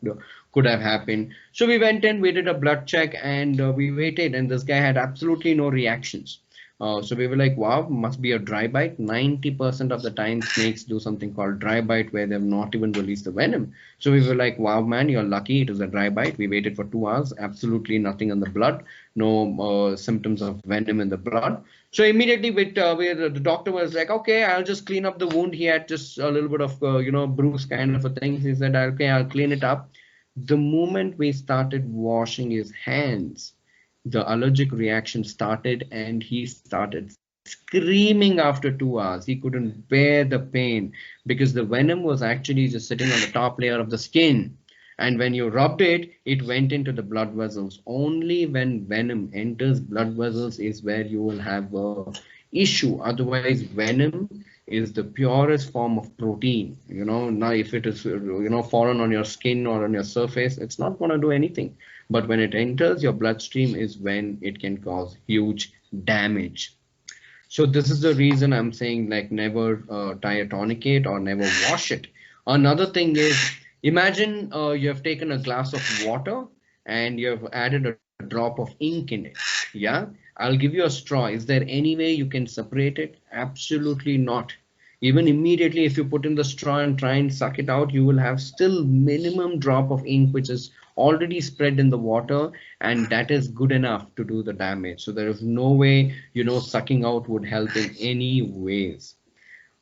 could have happened. So we went in, we did a blood check, and we waited, and this guy had absolutely no reactions. So we were like, wow, must be a dry bite. 90% of the time snakes do something called dry bite, where they've not even released the venom. So we were like, wow, man, you're lucky. It was a dry bite. We waited for 2 hours, absolutely nothing in the blood, no symptoms of venom in the blood. So immediately the doctor was like, okay, I'll just clean up the wound. He had just a little bit of, bruise kind of a thing. He said, okay, I'll clean it up. The moment we started washing his hands, the allergic reaction started, and he started screaming after 2 hours. He couldn't bear the pain because the venom was actually just sitting on the top layer of the skin. And when you rubbed it, it went into the blood vessels. Only when venom enters blood vessels is where you will have a issue. Otherwise, venom is the purest form of protein. Now if it is, fallen on your skin or on your surface, it's not going to do anything. But when it enters your bloodstream is when it can cause huge damage. So this is the reason I'm saying, like, never tie a tourniquet or never wash it. Another thing is, Imagine you have taken a glass of water and you have added a drop of ink in it. Yeah, I'll give you a straw. Is there any way you can separate it? Absolutely not. Even immediately, if you put in the straw and try and suck it out, you will have still minimum drop of ink which is already spread in the water, and that is good enough to do the damage. So there is no way, sucking out would help in any ways.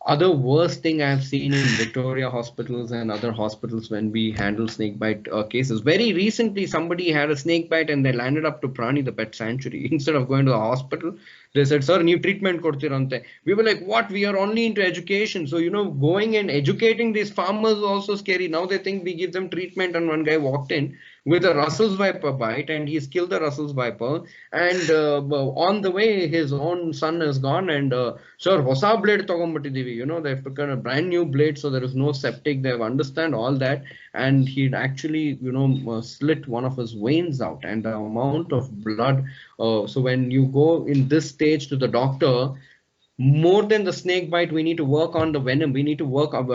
Other worst thing I've seen in Victoria hospitals and other hospitals when we handle snake bite cases. Very recently, somebody had a snake bite and they landed up to Prani, the pet sanctuary. Instead of going to the hospital, they said, "Sir, new treatment kortirante." We were like, "What? We are only into education." So, going and educating these farmers is also scary. Now they think we give them treatment, and one guy walked in with a Russell's viper bite and he's killed the Russell's viper. And on the way, his own son is gone. And sir, hosa blade tagombattidivi. They've taken a brand new blade, so there is no septic. They've understand all that, and he'd actually, slit one of his veins out, and the amount of blood. So when you go in this stage to the doctor, more than the snake bite, we need to work on the venom, we need to work on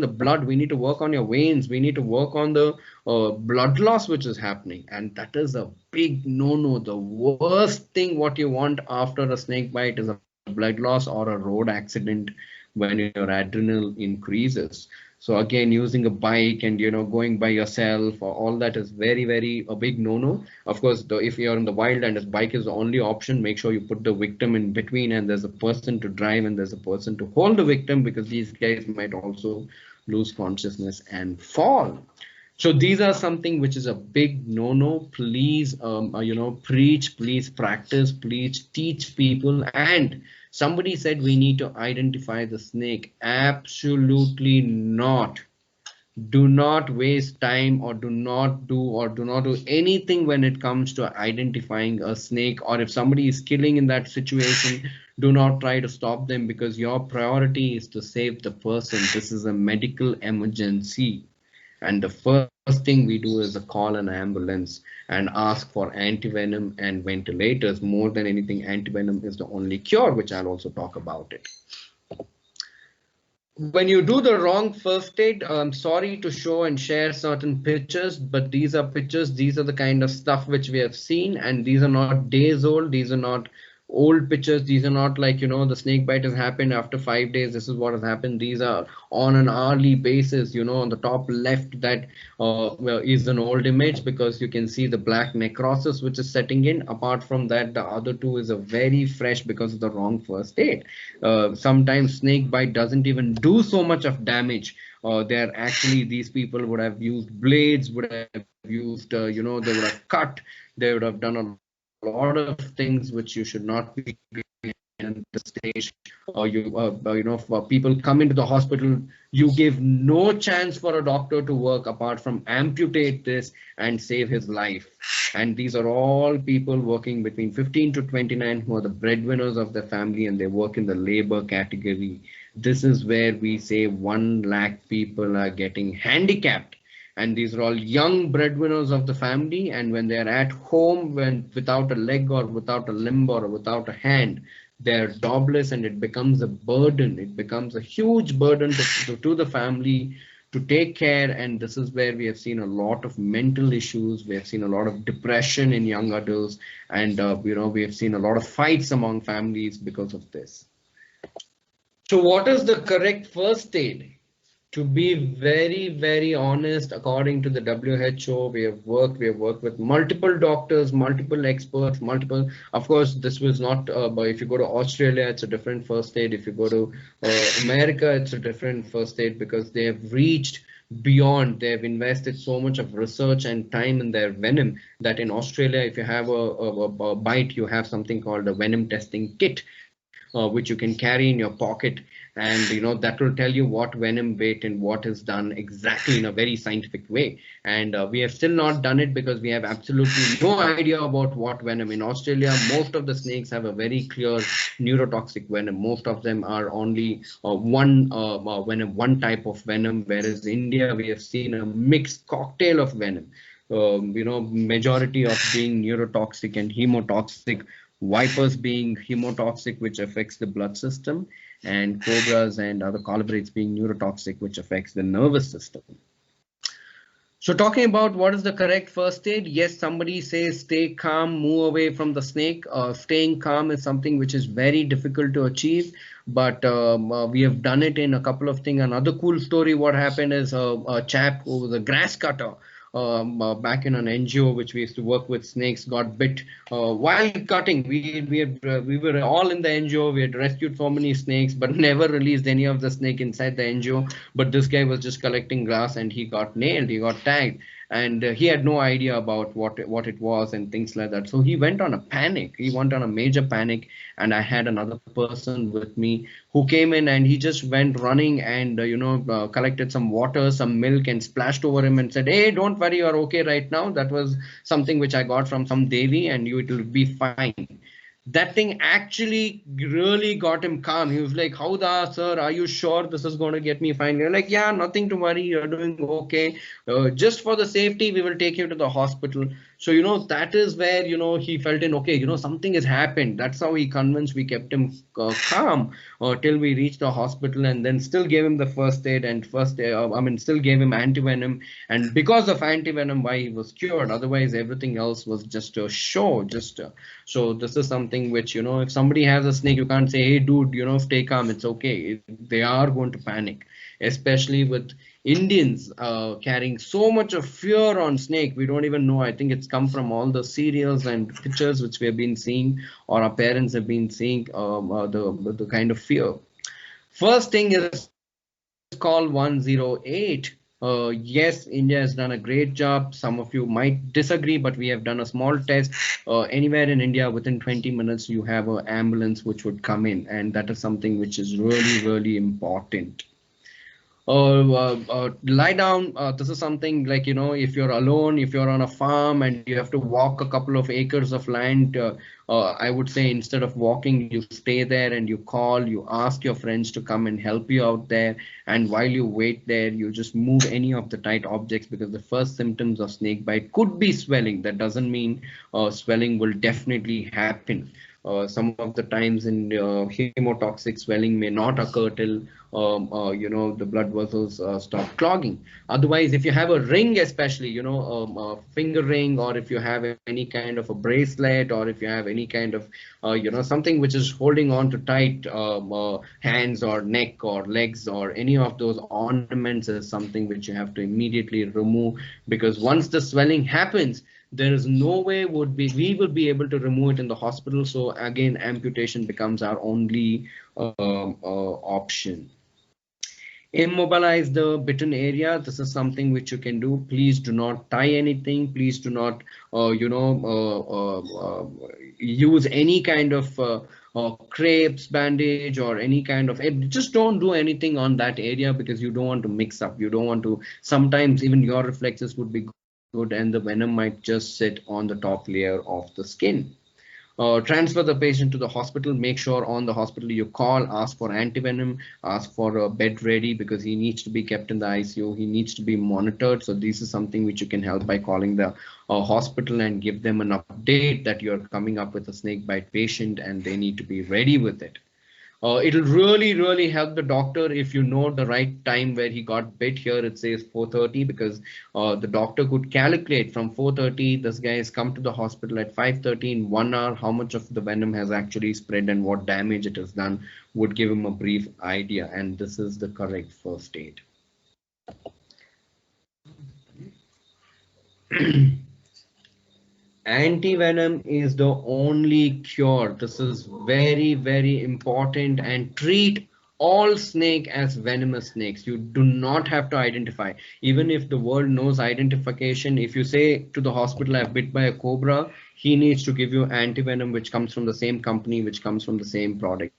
the blood, we need to work on your veins, we need to work on the blood loss which is happening, and that is a big no. The worst thing what you want after a snake bite is a blood loss or a road accident when your adrenal increases. So again, using a bike and going by yourself or all that is very a big no. Of course, if you're in the wild and a bike is the only option, make sure you put the victim in between and there's a person to drive and there's a person to hold the victim, because these guys might also lose consciousness and fall. So these are something which is a big no. Please, preach, please practice, please teach people. And somebody said we need to identify the snake. Absolutely not. Do not waste time or do not do anything when it comes to identifying a snake. Or if somebody is killing in that situation, do not try to stop them, because your priority is to save the person. This is a medical emergency. And the first thing we do is to call an ambulance and ask for antivenom and ventilators. More than anything, antivenom is the only cure, which I'll also talk about it. When you do the wrong first aid, I'm sorry to show and share certain pictures, but these are pictures, these are the kind of stuff which we have seen, and these are not days old, these are not old pictures, these are not like, the snake bite has happened after 5 days, this is what has happened. These are on an hourly basis. On the top left, that is an old image, because you can see the black necrosis which is setting in. Apart from that, the other two is a very fresh because of the wrong first aid. Sometimes snake bite doesn't even do so much of damage. They're actually, these people would have used blades, would have used, they would have cut, they would have done a lot of things which you should not be doing at the stage. For people come into the hospital, you give no chance for a doctor to work apart from amputate this and save his life. And these are all people working between 15 to 29 who are the breadwinners of their family, and they work in the labor category. This is where we say 1 lakh people are getting handicapped. And these are all young breadwinners of the family, and when they are at home, when without a leg or without a limb or without a hand, they're jobless, and it becomes a burden. It becomes a huge burden to the family to take care. And this is where we have seen a lot of mental issues. We have seen a lot of depression in young adults, and we have seen a lot of fights among families because of this. So what is the correct first aid? To be very honest, according to the WHO, we have worked with multiple doctors, multiple experts, of course, this was not, but if you go to Australia, it's a different first aid. If you go to America, it's a different first aid, because they have reached beyond. They have invested so much of research and time in their venom that in Australia, if you have a bite, you have something called a venom testing kit, which you can carry in your pocket, and that will tell you what venom bait and what is done exactly in a very scientific way. And we have still not done it because we have absolutely no idea about what venom. In Australia, most of the snakes have a very clear neurotoxic venom. Most of them are only one type of venom, whereas in India we have seen a mixed cocktail of venom. Majority of being neurotoxic and hemotoxic, vipers being hemotoxic, which affects the blood system, and cobras and other colubrids being neurotoxic, which affects the nervous system. So talking about what is the correct first aid, yes, somebody says stay calm, move away from the snake. Staying calm is something which is very difficult to achieve, but we have done it in a couple of things. Another cool story, what happened is a chap who was a grass cutter back in an NGO which we used to work with snakes got bit while cutting. We were all in the NGO. We had rescued so many snakes, but never released any of the snake inside the NGO. But this guy was just collecting grass and he got nailed. He got tagged, and he had no idea about what it was and things like that. So he went on a panic. He went on a major panic, and I had another person with me who came in and he just went running and collected some water, some milk, and splashed over him and said, "Hey, don't worry, you're okay right now. That was something which I got from some devi, and you it will be fine." That thing actually really got him calm. He was like, "How da, sir? Are you sure this is going to get me fine?" We're like, "Yeah, nothing to worry. You're doing okay. Just for the safety, we will take you to the hospital." So, that is where, he felt in, okay, something has happened. That's how he convinced. We kept him calm till we reached the hospital, and then still gave him the first aid and still gave him antivenom. And because of antivenom, why he was cured. Otherwise, everything else was just a show. So this is something which, if somebody has a snake, you can't say, "Hey, dude, stay calm. It's okay." They are going to panic, especially with Indians carrying so much of fear on snake. We don't even know. I think it's come from all the serials and pictures which we have been seeing, or our parents have been seeing, the kind of fear. First thing is called 108. Yes, India has done a great job. Some of you might disagree, but we have done a small test. Anywhere in India, within 20 minutes, you have an ambulance which would come in, and that is something which is really, really important. Lie down. This is something like, if you're alone, if you're on a farm and you have to walk a couple of acres of land, I would say instead of walking, you stay there and you call, you ask your friends to come and help you out there. And while you wait there, you just move any of the tight objects, because the first symptoms of snake bite could be swelling. That doesn't mean swelling will definitely happen. Some of the times in hemotoxic swelling may not occur till the blood vessels stop clogging. Otherwise, if you have a ring, especially, a finger ring, or if you have any kind of a bracelet, or if you have any kind of, something which is holding on to tight hands or neck or legs, or any of those ornaments, is something which you have to immediately remove, because once the swelling happens, there is no way we will be able to remove it in the hospital. So again, amputation becomes our only option. Immobilize the bitten area. This is something which you can do. Please do not tie anything. Please do not, use any kind of crepes, bandage, or any kind of. Just don't do anything on that area, because you don't want to mix up. You don't want to. Sometimes even your reflexes would be good, and the venom might just sit on the top layer of the skin. Transfer the patient to the hospital. Make sure on the hospital you call, ask for antivenom, ask for a bed ready, because he needs to be kept in the ICU. He needs to be monitored. So this is something which you can help by calling the hospital and give them an update that you're coming up with a snake bite patient and they need to be ready with it. It'll really, really help the doctor if you know the right time where he got bit. Here it says 4:30, because the doctor could calculate from 4:30, this guy has come to the hospital at 5:30, in 1 hour, how much of the venom has actually spread and what damage it has done, would give him a brief idea. And this is the correct first aid. Antivenom is the only cure. This is very, very important. And treat all snake as venomous snakes. You do not have to identify. Even if the world knows identification, if you say to the hospital, "I've bit by a cobra," he needs to give you antivenom which comes from the same company, which comes from the same product.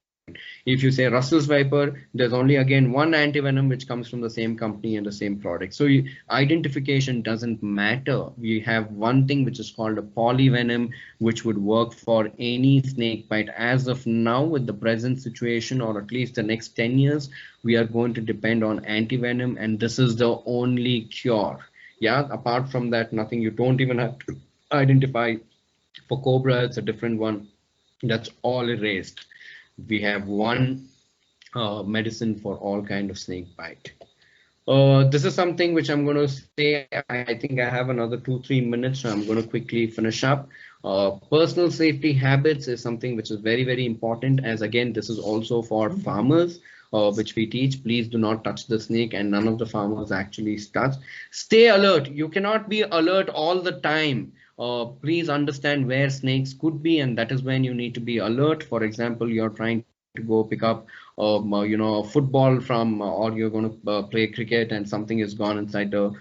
If you say Russell's Viper, there's only again one antivenom which comes from the same company and the same product. So identification doesn't matter. We have one thing which is called a polyvenom, which would work for any snake bite. As of now, with the present situation, or at least the next 10 years, we are going to depend on antivenom, and this is the only cure. Yeah, apart from that, nothing. You don't even have to identify. For cobra, it's a different one. That's all erased. We have one medicine for all kind of snake bite. This is something which I'm going to say. I think I have another 2-3 minutes, so I'm going to quickly finish up. Personal safety habits is something which is very, very important, as again, this is also for farmers, which we teach. Please do not touch the snake, and none of the farmers actually touch. Stay alert. You cannot be alert all the time. Please understand where snakes could be, and that is when you need to be alert. For example, you're trying to go pick up football from, or you're going to play cricket and something is gone inside the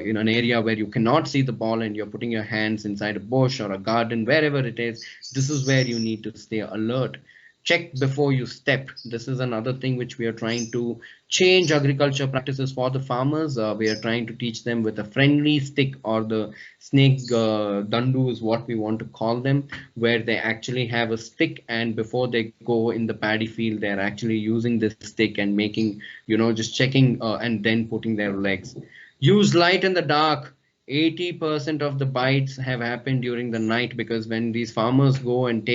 in an area where you cannot see the ball, and you're putting your hands inside a bush or a garden, wherever it is. This is where you need to stay alert. Check before you step. This is another thing which we are trying to change agriculture practices for the farmers. We are trying to teach them with a friendly stick, or the snake dandu is what we want to call them, where they actually have a stick, and before they go in the paddy field, they're actually using this stick and making, just checking and then putting their legs. Use light in the dark. 80% of the bites have happened during the night, because when these farmers go and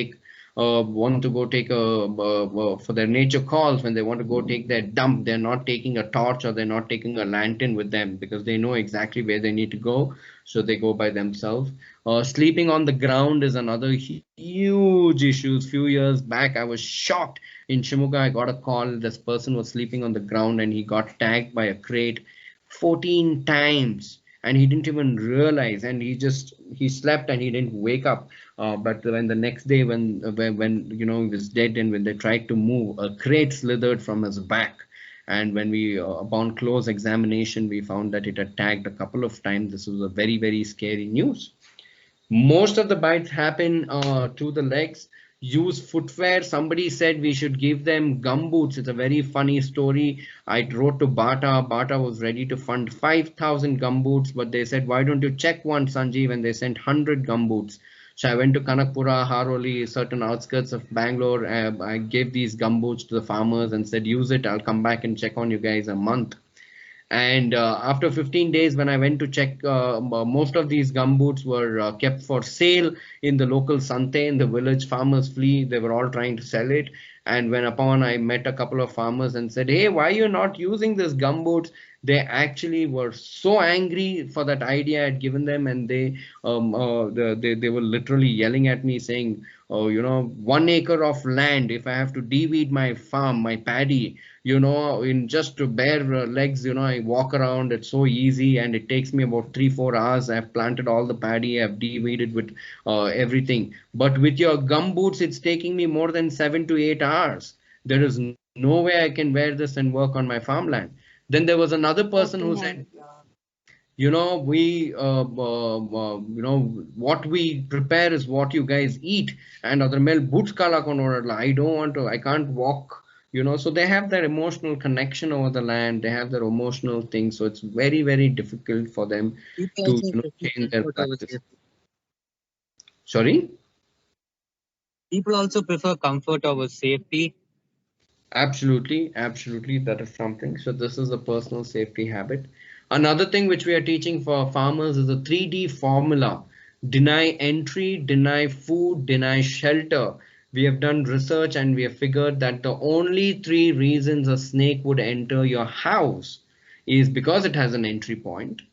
want to go take for their nature calls, when they want to go take their dump, they're not taking a torch, or they're not taking a lantern with them, because they know exactly where they need to go, so they go by themselves. Sleeping on the ground is another huge issue. Few years back, I was shocked. In Shimuga, I got a call. This person was sleeping on the ground, and he got tagged by a crate 14 times, and he didn't even realize, and he slept and he didn't wake up. But when the next day, when he was dead, and when they tried to move, a crate slithered from his back. And when we upon close examination, we found that it had tagged a couple of times. This was a very, very scary news. Most of the bites happen to the legs. Use footwear. Somebody said we should give them gum boots. It's a very funny story. I wrote to Bata. Bata was ready to fund 5,000 gum boots, but they said, why don't you check one, Sanjeev? And they sent 100 gum boots. So I went to Kanakpura, Haroli, certain outskirts of Bangalore. I gave these gum boots to the farmers and said, use it. I'll come back and check on you guys a month. And after 15 days, when I went to check, most of these gumboots were kept for sale in the local sante, in the village farmers' flea. They were all trying to sell it. And when I met a couple of farmers and said, hey, why are you not using this gumboots? They actually were so angry for that idea I had given them, and they were literally yelling at me, saying, oh, 1 acre of land, if I have to de-weed my farm, my paddy, in just to bare legs, I walk around, it's so easy, and it takes me about 3-4 hours. I've planted all the paddy, I've de-weeded with everything. But with your gum boots, it's taking me more than 7 to 8 hours. There is no way I can wear this and work on my farmland. Then there was another person who said, what we prepare is what you guys eat, and other male boots kala konorala. I can't walk. So they have their emotional connection over the land. They have their emotional thing. So it's very, very difficult for them to change their practice. Sorry? People also prefer comfort over safety. Absolutely, absolutely. That is something. So this is a personal safety habit. Another thing which we are teaching for farmers is the 3D formula. Deny entry, deny food, deny shelter. We have done research and we have figured that the only 3 reasons a snake would enter your house is because it has an entry point,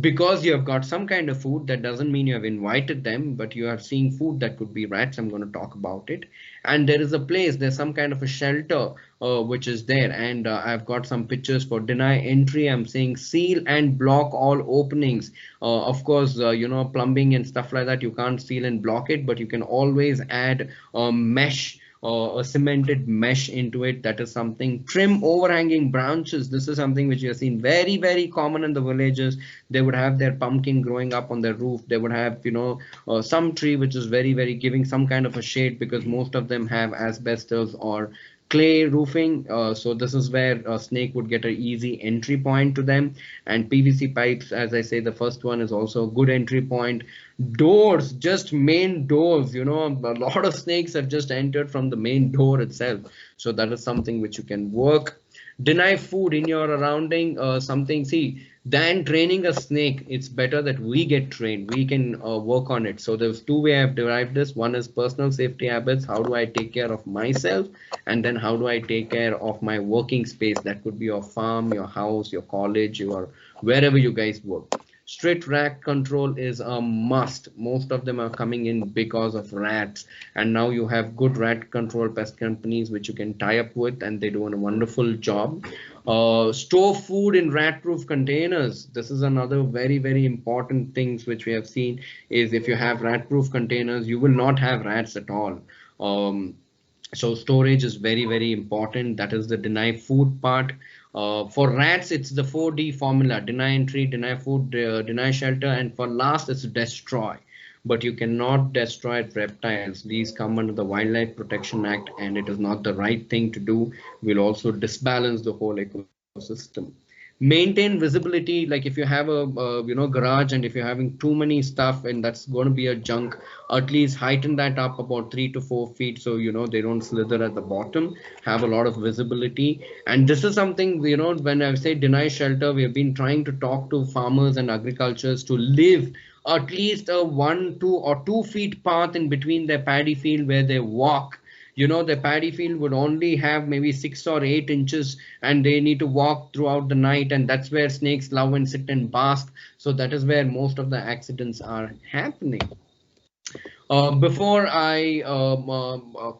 because you have got some kind of food. That doesn't mean you have invited them, but you are seeing food that could be rats. I'm going to talk about it. And there is a place, there's some kind of a shelter which is there. And I've got some pictures for deny entry. I'm saying seal and block all openings. Of course, plumbing and stuff like that, you can't seal and block it, but you can always add mesh, a cemented mesh into it. That is something. Trim overhanging branches. This is something which you have seen very, very common in the villages. They would have their pumpkin growing up on their roof. They would have, some tree which is very, very giving some kind of a shade, because most of them have asbestos or clay roofing. So this is where a snake would get an easy entry point to them. And PVC pipes, as I say, the first one is also a good entry point. Doors, just main doors, a lot of snakes have just entered from the main door itself. So that is something which you can work. Deny food in your surrounding, something, see, than training a snake, it's better that we get trained. We can work on it. So there's two way I've derived this. One is personal safety habits. How do I take care of myself? And then how do I take care of my working space? That could be your farm, your house, your college, your wherever you guys work. Strict rat control is a must. Most of them are coming in because of rats, and now you have good rat control pest companies which you can tie up with, and they do a wonderful job. Store food in rat-proof containers. This is another very important things which we have seen is if you have rat-proof containers, you will not have rats at all. So storage is very important. That is the deny food part. For rats, it's the 4D formula: deny entry, deny food, deny shelter, and for last, it's destroy. But you cannot destroy reptiles. These come under the Wildlife Protection Act, and it is not the right thing to do. Will also disbalance the whole ecosystem. Maintain visibility. Like if you have a garage, and if you're having too many stuff and that's going to be a junk, at least heighten that up about 3 to 4 feet, so they don't slither at the bottom. Have a lot of visibility. And this is something, when I say deny shelter, we have been trying to talk to farmers and agricultures to live at least a 1, 2 or 2 feet path in between their paddy field where they walk. The paddy field would only have maybe 6 or 8 inches, and they need to walk throughout the night, and that's where snakes love and sit and bask. So that is where most of the accidents are happening. Before I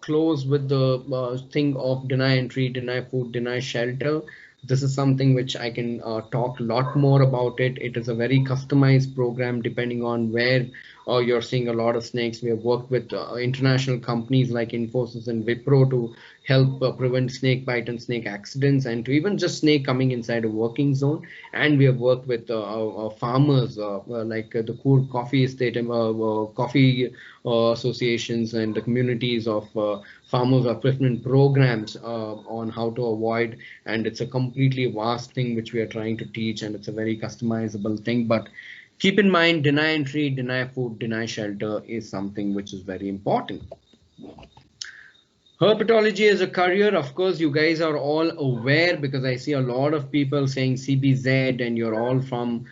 close with the thing of deny entry, deny food, deny shelter, this is something which I can talk a lot more about it. It is a very customized program depending on where you're seeing a lot of snakes. We have worked with international companies like Infosys and Wipro to help prevent snake bite and snake accidents, and to even just snake coming inside a working zone. And we have worked with farmers like the Cool Coffee Estate, coffee associations, and the communities of farmers upliftment programs on how to avoid. And it's a completely vast thing which we are trying to teach, and it's a very customizable thing. But keep in mind, deny entry, deny food, deny shelter is something which is very important. Herpetology as a career, of course, you guys are all aware, because I see a lot of people saying CBZ, and you're all from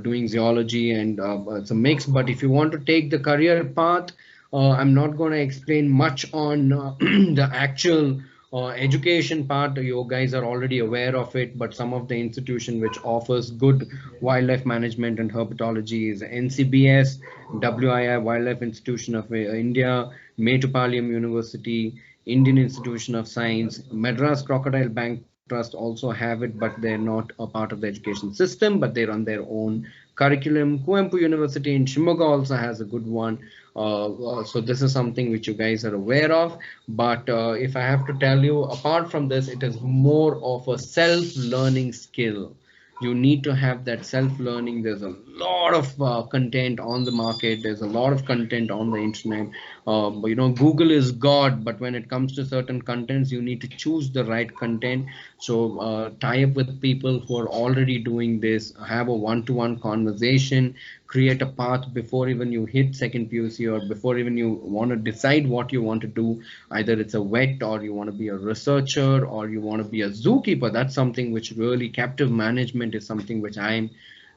doing zoology, and it's a mix. But if you want to take the career path, I'm not going to explain much on the actual education part. You guys are already aware of it, but some of the institution which offers good wildlife management and herpetology is NCBS, WII, Wildlife Institution of India, Metropolitan University, Indian Institution of Science, Madras Crocodile Bank Trust also have it, but they're not a part of the education system, but they run their own curriculum. Kuempu University in Shimoga also has a good one. So this is something which you guys are aware of. But if I have to tell you, apart from this, it is more of a self-learning skill. You need to have that self-learning. There's a lot of content on the market. There's a lot of content on the internet. Google is God, but when it comes to certain contents, you need to choose the right content. So tie up with people who are already doing this, have a one-to-one conversation, create a path before even you hit second PUC, or before even you want to decide what you want to do. Either it's a vet, or you want to be a researcher, or you want to be a zookeeper. That's something which really, captive management is something which I'm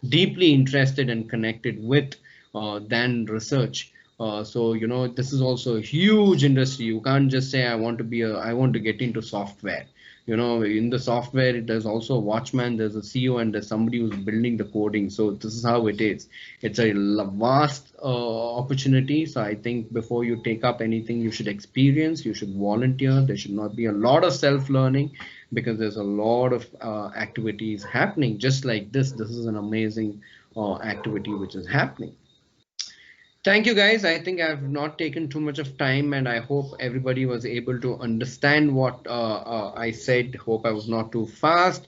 deeply interested and connected with than research. So this is also a huge industry. You can't just say I want to get into software. In the software, there's also a watchman, there's a CEO, and there's somebody who's building the coding. So this is how it is. It's a vast opportunity. So I think before you take up anything, you should experience, you should volunteer. There should not be a lot of self-learning, because there's a lot of activities happening just like this. This is an amazing activity which is happening. Thank you, guys. I think I've not taken too much of time, and I hope everybody was able to understand what I said. Hope I was not too fast.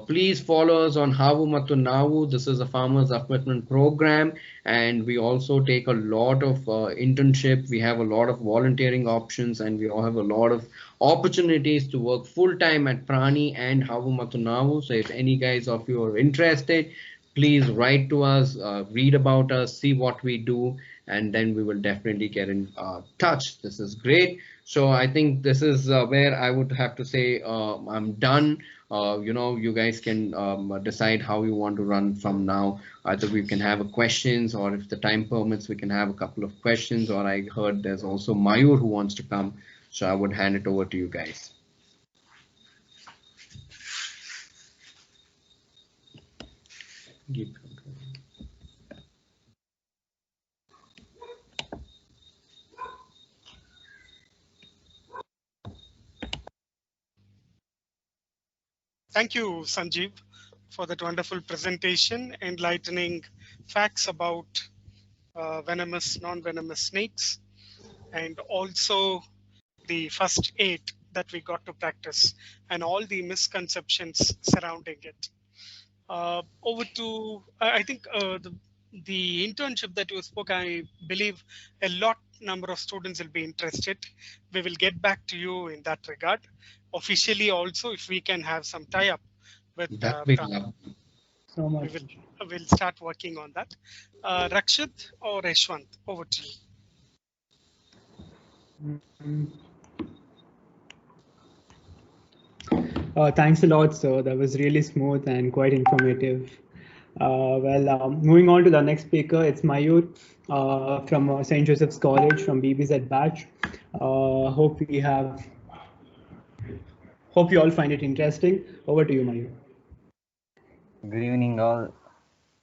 Please follow us on Havu Mattu Navu. This is a farmers upliftment program, and we also take a lot of internship. We have a lot of volunteering options, and we all have a lot of opportunities to work full time at Prani and Havu Mattu Navu. So if any guys of you are interested, please write to us, read about us, see what we do, and then we will definitely get in touch. This is great. So I think this is where I would have to say I'm done. You guys can decide how you want to run from now. Either we can have a questions, or if the time permits, we can have a couple of questions. Or I heard there's also Mayur who wants to come. So I would hand it over to you guys. Thank you, Sanjeev, for that wonderful presentation, enlightening facts about venomous, non-venomous snakes, and also the first aid that we got to practice and all the misconceptions surrounding it. Over to, I think the internship that you spoke, I believe a lot number of students will be interested. We will get back to you in that regard. Officially also, if we can have some tie-up with That we Pran, love. So we much. will start working on that. Rakshit or Yashwant, over to you. Mm. Thanks a lot, sir. That was really smooth and quite informative. Moving on to the next speaker, it's Mayur from St. Joseph's College from BBZ batch. Hope you all find it interesting. Over to you, Mayur. Good evening, all.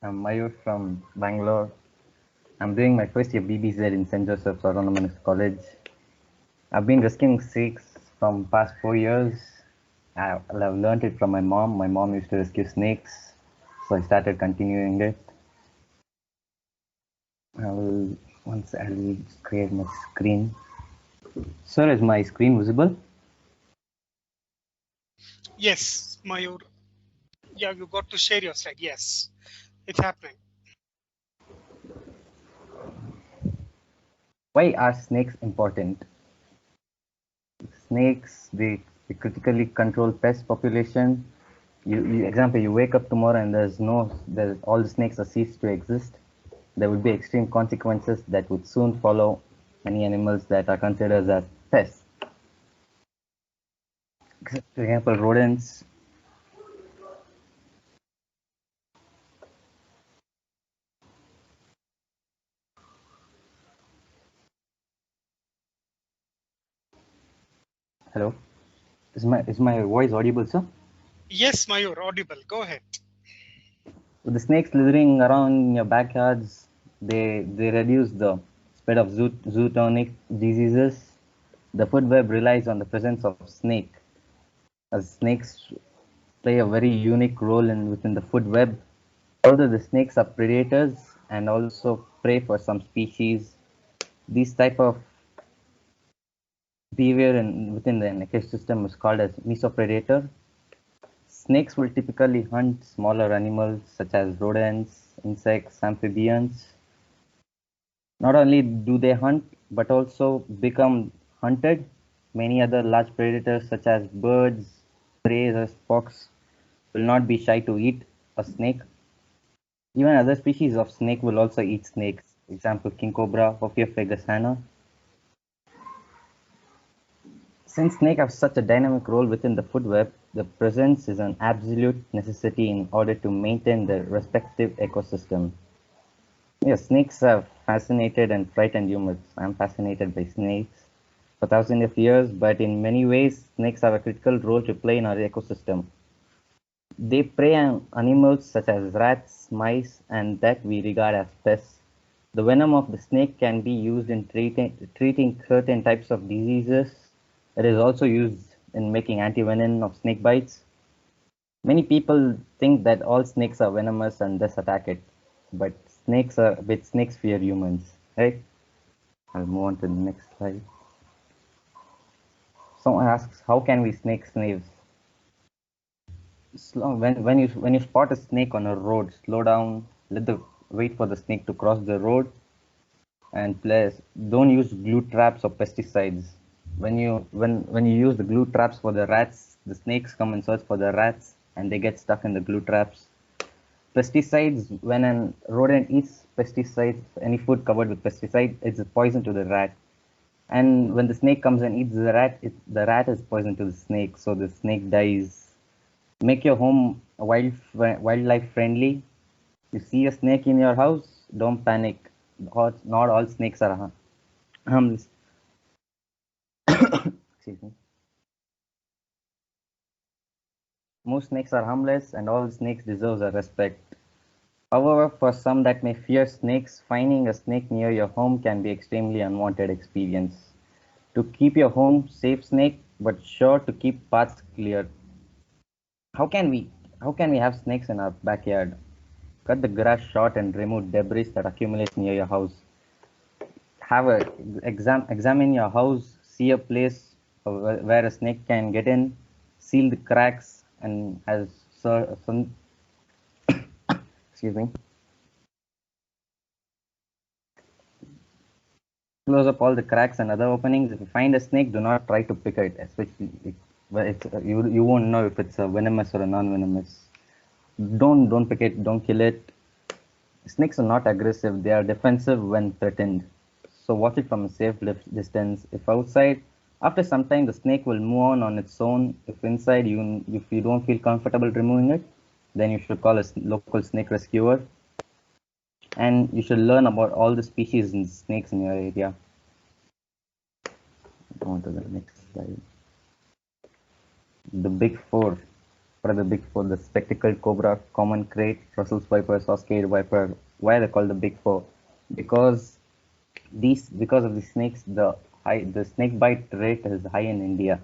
I'm Mayur from Bangalore. I'm doing my first year BBZ in St. Joseph's Autonomous College. I've been rescuing snakes from past 4 years. I've learned it from my mom. My mom used to rescue snakes, so I started continuing it. I'll create my screen. Sir, is my screen visible? Yes, Mayur. Yeah, you got to share your slide. Yes, it's happening. Why are snakes important? Snakes, they critically control pest population. Example, you wake up tomorrow and all the snakes are ceased to exist. There would be extreme consequences that would soon follow any animals that are considered as pests. For example, rodents. Hello, is my voice audible, sir? Yes, Mayur, audible. Go ahead. With the snakes slithering around in your backyards, they reduce the spread of zoonotic diseases. The food web relies on the presence of snake, as snakes play a very unique role within the food web. Although the snakes are predators and also prey for some species, this type of behavior within the ecosystem is called as mesopredator. Snakes will typically hunt smaller animals such as rodents, insects, amphibians. Not only do they hunt, but also become hunted. Many other large predators such as birds, prey, or fox will not be shy to eat a snake. Even other species of snake will also eat snakes. Example, king cobra, Ophiophagus hana. Since snakes have such a dynamic role within the food web, the presence is an absolute necessity in order to maintain their respective ecosystem. Yes, snakes have fascinated and frightened humans. I'm fascinated by snakes for thousands of years, but in many ways, snakes have a critical role to play in our ecosystem. They prey on animals such as rats, mice, and that we regard as pests. The venom of the snake can be used in treating certain types of diseases. It is also used in making anti-venom of snake bites. Many people think that all snakes are venomous and thus attack it, but snakes fear humans, right? I'll move on to the next slide. Someone asks, how can we snake slaves? When you spot a snake on a road, slow down, wait for the snake to cross the road, and don't use glue traps or pesticides. When you use the glue traps for the rats, the snakes come and search for the rats, and they get stuck in the glue traps. pesticides, when a rodent eats pesticides, any food covered with pesticide, it's a poison to the rat. And when the snake comes and eats the rat, the rat is poison to the snake, so the snake dies. Make your home wildlife friendly. You see a snake in your house, don't panic. Not all snakes are harmless. Excuse me. Most snakes are harmless, and all snakes deserve a respect. However, for some that may fear snakes, finding a snake near your home can be extremely unwanted experience. To keep your home safe, snake, but sure to keep paths clear. How can we how can we have snakes in our backyard? Cut the grass short and remove debris that accumulates near your house. Have a examine your house, see a place where a snake can get in, seal the cracks, and has some excuse me, close up all the cracks and other openings. If you find a snake, do not try to pick it, especially you won't know if it's a venomous or a non-venomous. Don't pick it, don't kill it. Snakes are not aggressive, they are defensive when threatened. So watch it from a safe distance. If outside, after some time the snake will move on its own. If inside, if you don't feel comfortable removing it, then you should call a local snake rescuer. And you should learn about all the species and snakes in your area. Go on to the next slide. The big four. What are the big four? The spectacled cobra, common krait, Russell's viper, Saskade viper. Why are they called the big four? Because of the snakes, the snake bite rate is high in India.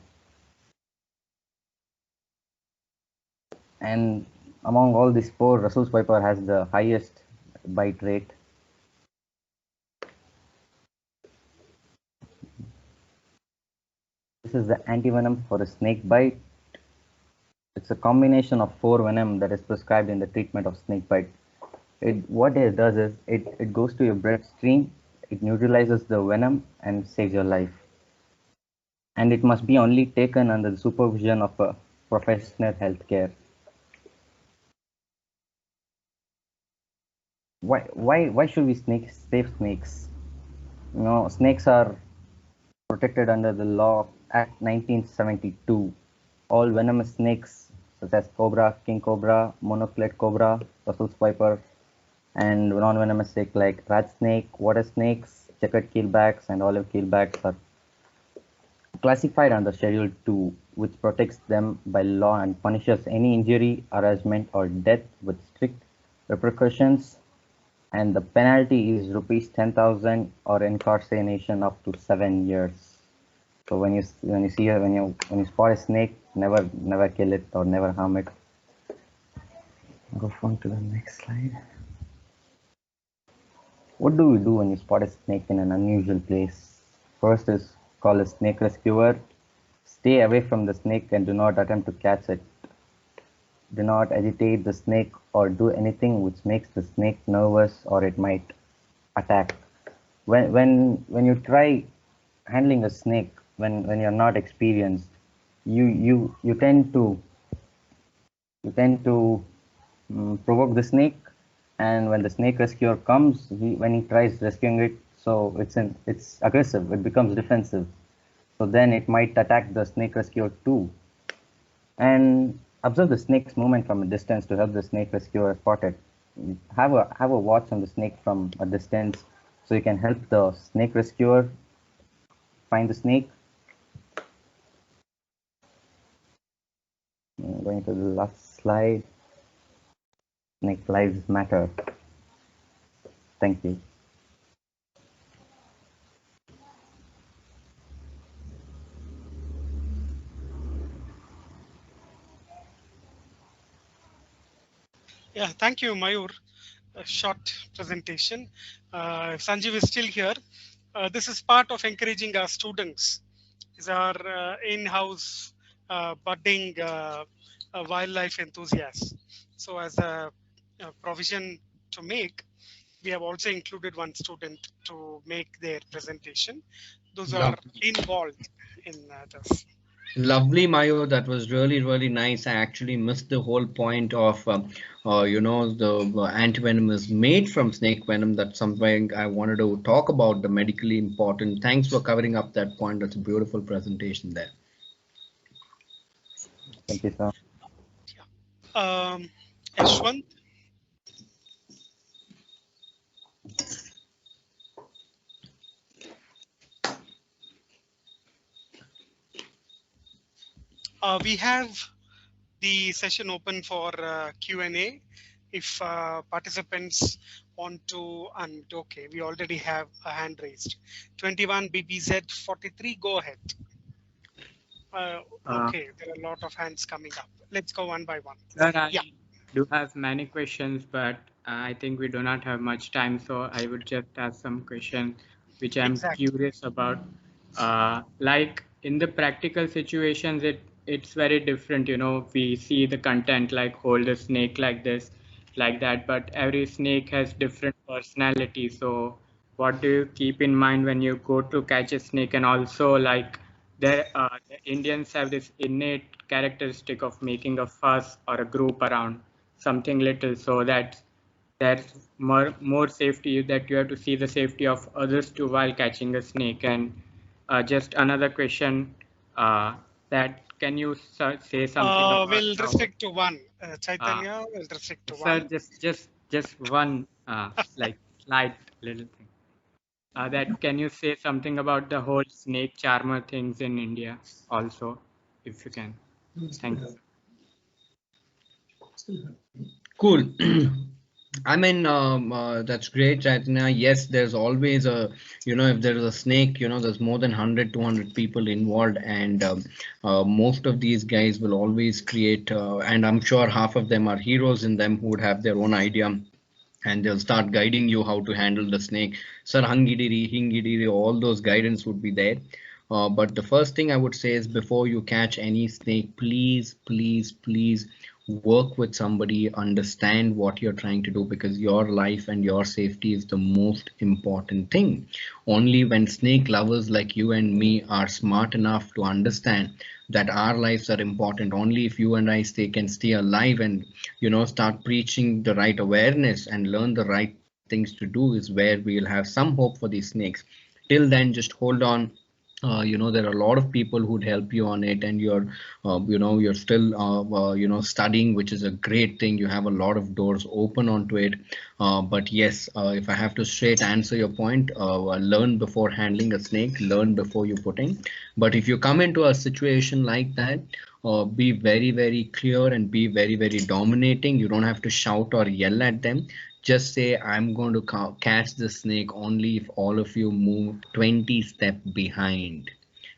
And among all these four, Russell's viper has the highest bite rate. This is the antivenom for a snake bite. It's a combination of 4 venom that is prescribed in the treatment of snake bite. What it does is it goes to your bloodstream, it neutralizes the venom and saves your life. And it must be only taken under the supervision of a professional healthcare. Why should we save snakes? Snakes are protected under the law Act 1972. All venomous snakes such as cobra, king cobra, monocled cobra, Russell's viper, and non-venomous snake like rat snake, water snakes, checkered keelbacks, and olive keelbacks are classified under Schedule 2, which protects them by law and punishes any injury, harassment, or death with strict repercussions. And the penalty is rupees 10,000 or incarceration up to 7 years. So when you spot a snake, never kill it or never harm it. Go on to the next slide. What do we do when you spot a snake in an unusual place? First is call a snake rescuer. Stay away from the snake and do not attempt to catch it. Do not agitate the snake or do anything which makes the snake nervous or it might attack. When you try handling a snake when you're not experienced, you tend to provoke the snake, and when the snake rescuer comes, when he tries rescuing it, so it's aggressive, it becomes defensive. So then it might attack the snake rescuer too. And observe the snake's movement from a distance to help the snake rescuer spot it. Have a watch on the snake from a distance so you can help the snake rescuer find the snake. Going to the last slide. Snake lives matter. Thank you. Yeah, thank you, Mayur. A short presentation. Sanjeev is still here. This is part of encouraging our students. These are in-house budding wildlife enthusiasts. So as a provision to make, we have also included one student to make their presentation. Those are involved in this. Lovely, Mayo. That was really, really nice. I actually missed the whole point of, the antivenom is made from snake venom. That's something I wanted to talk about, the medically important. Thanks for covering up that point. That's a beautiful presentation there. Thank you, sir. Ashwant. We have the session open for Q&A. If participants want to, and okay, we already have a hand raised. 21 BBZ 43, go ahead. Okay, there are a lot of hands coming up. Let's go one by one. Sir, I Yeah. do have many questions, but I think we do not have much time, so I would just ask some questions which I'm Exactly. curious about. Like in the practical situations, it's very different. You know, we see the content like hold a snake like this, like that, but every snake has different personality. So, what do you keep in mind when you go to catch a snake? And also, like, the Indians have this innate characteristic of making a fuss or a group around something little, so that there's more safety, that you have to see the safety of others too while catching a snake. And just another question, that can you say something about We'll restrict to one. Chaitanya will restrict to sir, one. just one like slight little thing. That can you say something about the whole snake charmer things in India also, if you can? Thank you. Cool. I mean, that's great, Chaitanya. Yes, there's always a, if there is a snake, there's more than 100, 200 people involved, and most of these guys will always create, and I'm sure half of them are heroes in them who would have their own idea, and they'll start guiding you how to handle the snake. Sir, hangidiri, hingidiri, all those guidance would be there. But the first thing I would say is before you catch any snake, please, please, please work with somebody, understand what you're trying to do, because your life and your safety is the most important thing. Only when snake lovers like you and me are smart enough to understand that our lives are important, only if you and I can stay alive and start preaching the right awareness and learn the right things to do, is where we'll have some hope for these snakes. Till then, just hold on. There are a lot of people who'd help you on it, and you're still studying, which is a great thing. You have a lot of doors open onto it. But yes, if I have to straight answer your point, learn before handling a snake, learn before you put in. But if you come into a situation like that, be very, very clear and be very, very dominating. You don't have to shout or yell at them. Just say, I'm going to catch the snake only if all of you move 20 steps behind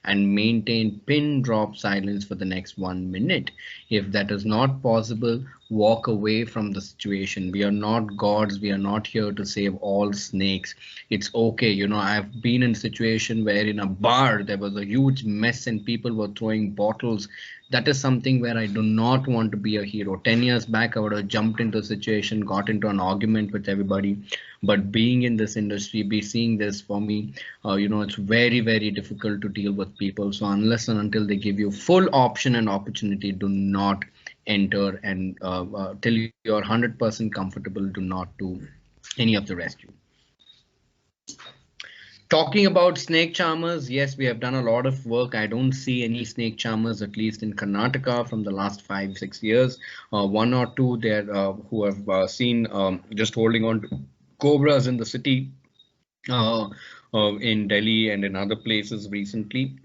and maintain pin drop silence for the next 1 minute. If that is not possible, walk away from the situation. We are not gods. We are not here to save all snakes. It's okay. I've been in a situation where in a bar there was a huge mess and people were throwing bottles. That is something where I do not want to be a hero. 10 years back, I would have jumped into a situation, got into an argument with everybody. But being in this industry, be seeing this, for me, it's very, very difficult to deal with people. So unless and until they give you full option and opportunity, do not enter, and till you're 100% comfortable, do not do any of the rescue. Talking about snake charmers, yes, we have done a lot of work. I don't see any snake charmers, at least in Karnataka, from the last 5-6 years. One or two there who have seen just holding on to cobras in the city, in Delhi and in other places recently.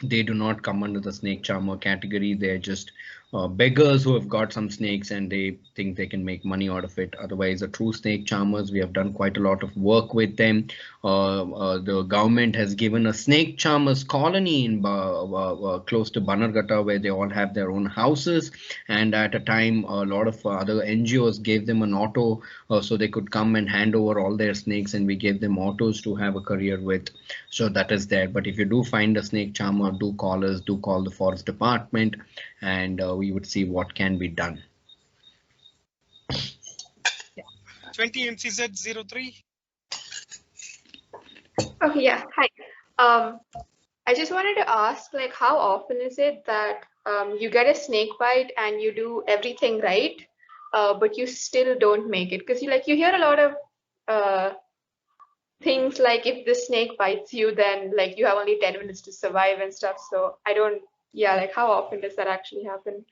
They do not come under the snake charmer category. They're just beggars who have got some snakes and they think they can make money out of it. Otherwise, the true snake charmers, we have done quite a lot of work with them. The government has given a snake charmers colony in close to Bannerghatta, where they all have their own houses. And at a time, a lot of other NGOs gave them an auto so they could come and hand over all their snakes, and we gave them autos to have a career with. So that is there. But if you do find a snake charmer, do call us, do call the forest department, and we would see what can be done. 20 MCZ 03. Okay, yeah. Hi. I just wanted to ask, like, how often is it that you get a snake bite and you do everything right, but you still don't make it? Because you hear a lot of things like if the snake bites you, then like you have only 10 minutes to survive and stuff. So I don't, yeah, like how often does that actually happen?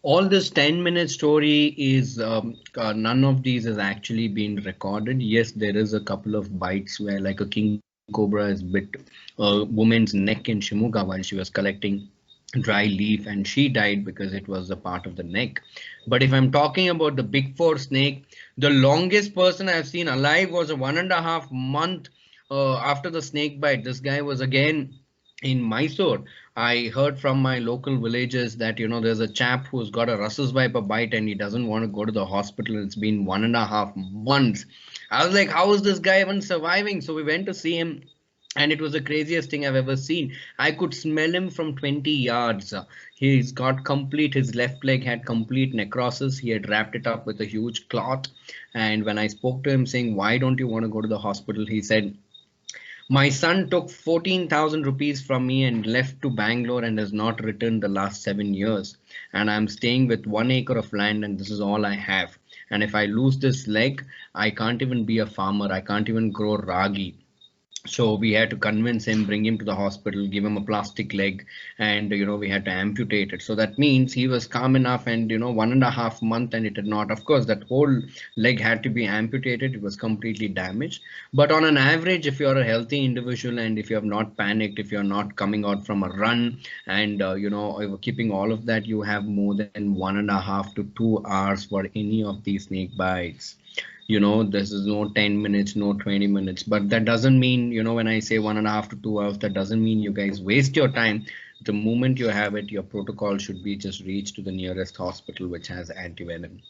All this 10-minute story is none of these has actually been recorded. Yes, there is a couple of bites where like a king cobra has bit a woman's neck in Shimuga while she was collecting dry leaf and she died because it was a part of the neck. But if I'm talking about the big four snake, the longest person I've seen alive was a 1.5 month after the snake bite. This guy was again in Mysore. I heard from my local villagers that there's a chap who's got a Russell's viper bite and he doesn't want to go to the hospital. It's been 1.5 months. I was like, how is this guy even surviving? So we went to see him. And it was the craziest thing I've ever seen. I could smell him from 20 yards. He's got complete, his left leg had complete necrosis. He had wrapped it up with a huge cloth. And when I spoke to him saying, why don't you want to go to the hospital? He said, my son took 14,000 rupees from me and left to Bangalore and has not returned the last 7 years. And I'm staying with 1 acre of land and this is all I have. And if I lose this leg, I can't even be a farmer. I can't even grow ragi. So we had to convince him, bring him to the hospital, give him a plastic leg, and we had to amputate it. So that means he was calm enough, and 1.5 months, and it had not. Of course, that whole leg had to be amputated. It was completely damaged. But on an average, if you're a healthy individual and if you have not panicked, if you're not coming out from a run, and keeping all of that, you have more than 1.5 to 2 hours for any of these snake bites. This is no 10 minutes, no 20 minutes, but that doesn't mean, when I say 1.5 to 2 hours, that doesn't mean you guys waste your time. The moment you have it, your protocol should be just reach to the nearest hospital which has antivenom.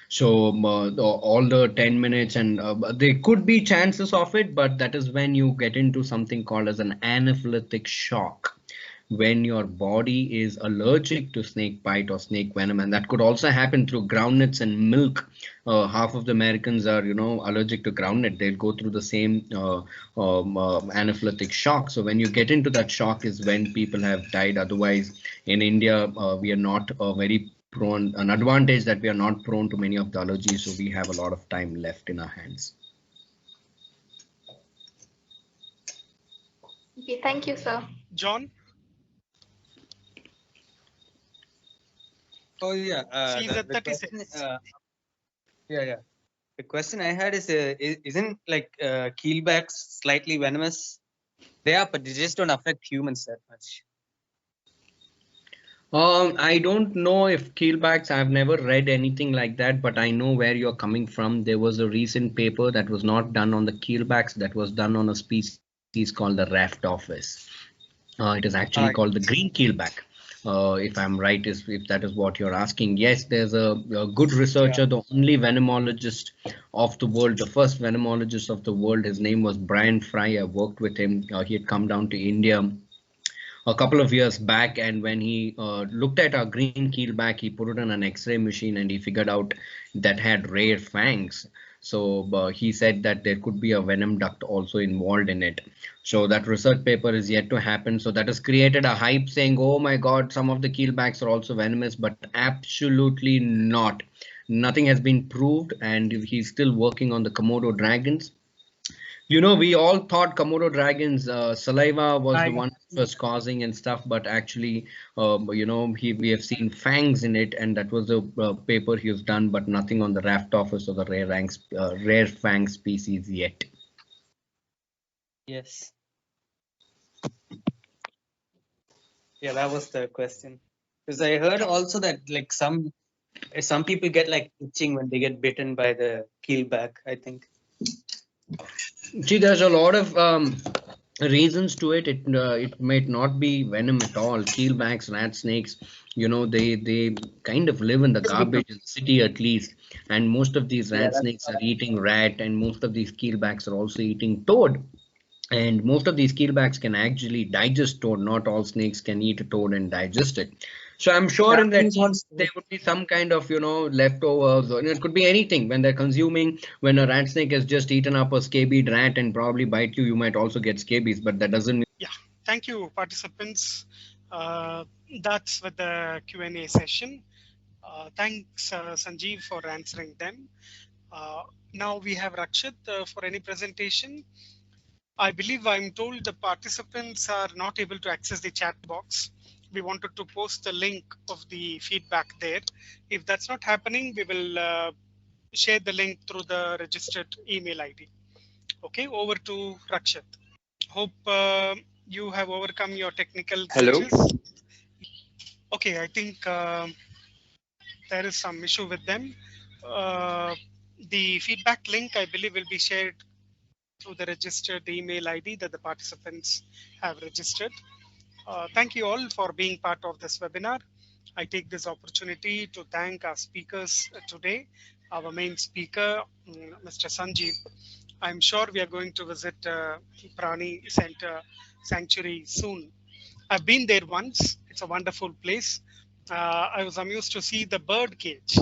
So all the 10 minutes and there could be chances of it, but that is when you get into something called as an anaphylactic shock, when your body is allergic to snake bite or snake venom, and that could also happen through groundnuts and milk. Half of the Americans are allergic to groundnut. They'll go through the same anaphylactic shock. So when you get into that shock is when people have died. Otherwise, in India, we are not very prone, an advantage that we are not prone to many of the allergies, so we have a lot of time left in our hands. Okay, thank you, sir. John? Oh yeah, She's at 36. question, yeah. The question I had is, isn't like keelbacks slightly venomous? They are, but they just don't affect humans that much. I don't know if keelbacks, I've never read anything like that, but I know where you're coming from. There was a recent paper that was not done on the keelbacks, that was done on a species called the raftophis. It is actually called the green keelback. If I'm right, if that is what you're asking. Yes, there's a good researcher, the only venomologist of the world, the first venomologist of the world. His name was Brian Fry. I worked with him. He had come down to India a couple of years back, and when he looked at our green keelback, he put it on an X-ray machine and he figured out that had rare fangs. So he said that there could be a venom duct also involved in it. So that research paper is yet to happen. So that has created a hype saying, oh my God, some of the keelbacks are also venomous, but absolutely not. Nothing has been proved, and he's still working on the Komodo dragons. We all thought Komodo dragons saliva was the one that was causing and stuff, but actually, we have seen fangs in it, and that was the paper he has done, but nothing on the raftophis or the rare fang species yet. Yes. Yeah, that was the question. Because I heard also that like some people get like itching when they get bitten by the keelback, I think. See, there's a lot of reasons to it. It might not be venom at all. Keelbacks, rat snakes, they kind of live in the garbage in the city at least. And most of these rat snakes are eating rat, and most of these keelbacks are also eating toad. And most of these keelbacks can actually digest toad. Not all snakes can eat a toad and digest it. So I'm sure in that there would be some kind of, leftovers, or it could be anything when they're consuming. When a rat snake has just eaten up a scabied rat and probably bite you, you might also get scabies, but that doesn't mean. Yeah, thank you, participants. That's with the Q&A session. Thanks, Sanjeev, for answering them. Now we have Rakshit for any presentation. I believe I'm told the participants are not able to access the chat box. We wanted to post the link of the feedback there. If that's not happening, we will share the link through the registered email ID. Okay, over to Rakshit. Hope you have overcome your technical glitches. Okay, I think there is some issue with them. The feedback link, I believe, will be shared through the registered email ID that the participants have registered. Thank you all for being part of this webinar. I take this opportunity to thank our speakers today. Our main speaker, Mr. Sanjeev. I'm sure we are going to visit Prani Center Sanctuary soon. I've been there once. It's a wonderful place. I was amused to see the bird cage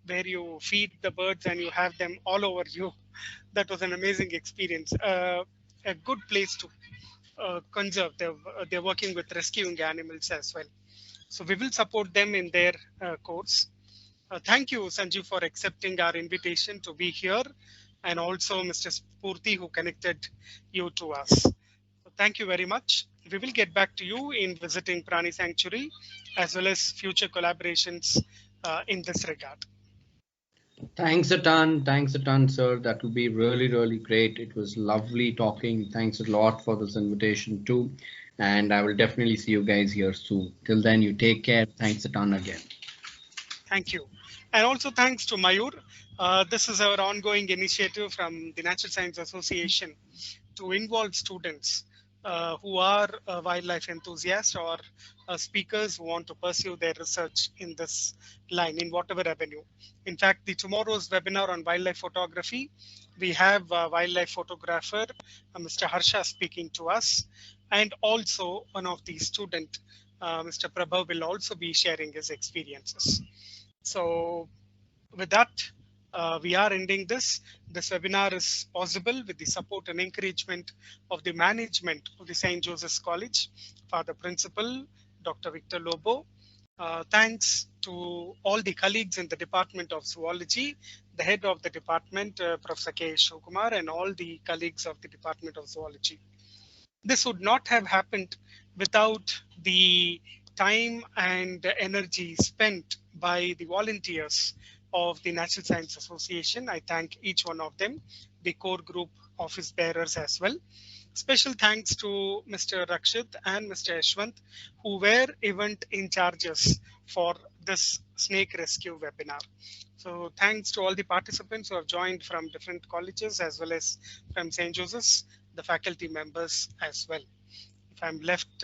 where you feed the birds and you have them all over you. That was an amazing experience. A good place to conserve. They're working with rescuing animals as well. So we will support them in their course. Thank you, Sanjeev, for accepting our invitation to be here, and also Mr. Spurti, who connected you to us. So thank you very much. We will get back to you in visiting Prani Sanctuary, as well as future collaborations in this regard. Thanks a ton, sir. That will be really, really great. It was lovely talking. Thanks a lot for this invitation too. And I will definitely see you guys here soon. Till then, you take care. Thanks a ton again. Thank you. And also thanks to Mayur. This is our ongoing initiative from the Natural Science Association to involve students who are wildlife enthusiasts or speakers who want to pursue their research in this line, in whatever avenue. In fact, the tomorrow's webinar on wildlife photography, we have a wildlife photographer, Mr. Harsha, speaking to us, and also one of the student, Mr. Prabha, will also be sharing his experiences. So with that, we are ending this. This webinar is possible with the support and encouragement of the management of the St. Joseph's College, Father Principal, Dr. Victor Lobo. Thanks to all the colleagues in the Department of Zoology, the head of the department, Professor K. Shivakumar, and all the colleagues of the Department of Zoology. This would not have happened without the time and energy spent by the volunteers of the Natural Science Association. I thank each one of them, the core group office bearers as well. Special thanks to Mr. Rakshit and Mr. Yashwant, who were event in charges for this snake rescue webinar. So thanks to all the participants who have joined from different colleges as well as from St. Joseph's, the faculty members as well. If I'm left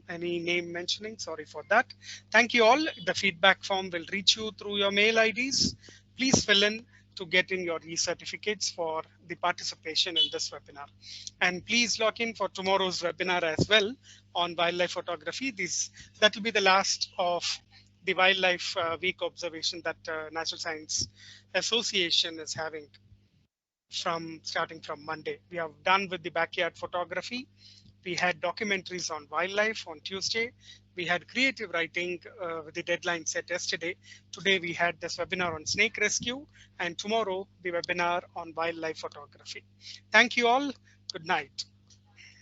any name mentioning, sorry for that. Thank you all. The feedback form will reach you through your mail IDs. Please fill in to get in your e-certificates for the participation in this webinar. And please log in for tomorrow's webinar as well on wildlife photography. That will be the last of the wildlife week observation that Natural Science Association is having starting from Monday. We have done with the backyard photography. We had documentaries on wildlife on Tuesday. We had creative writing with the deadline set yesterday. Today we had this webinar on snake rescue, and tomorrow the webinar on wildlife photography. Thank you all. Good night.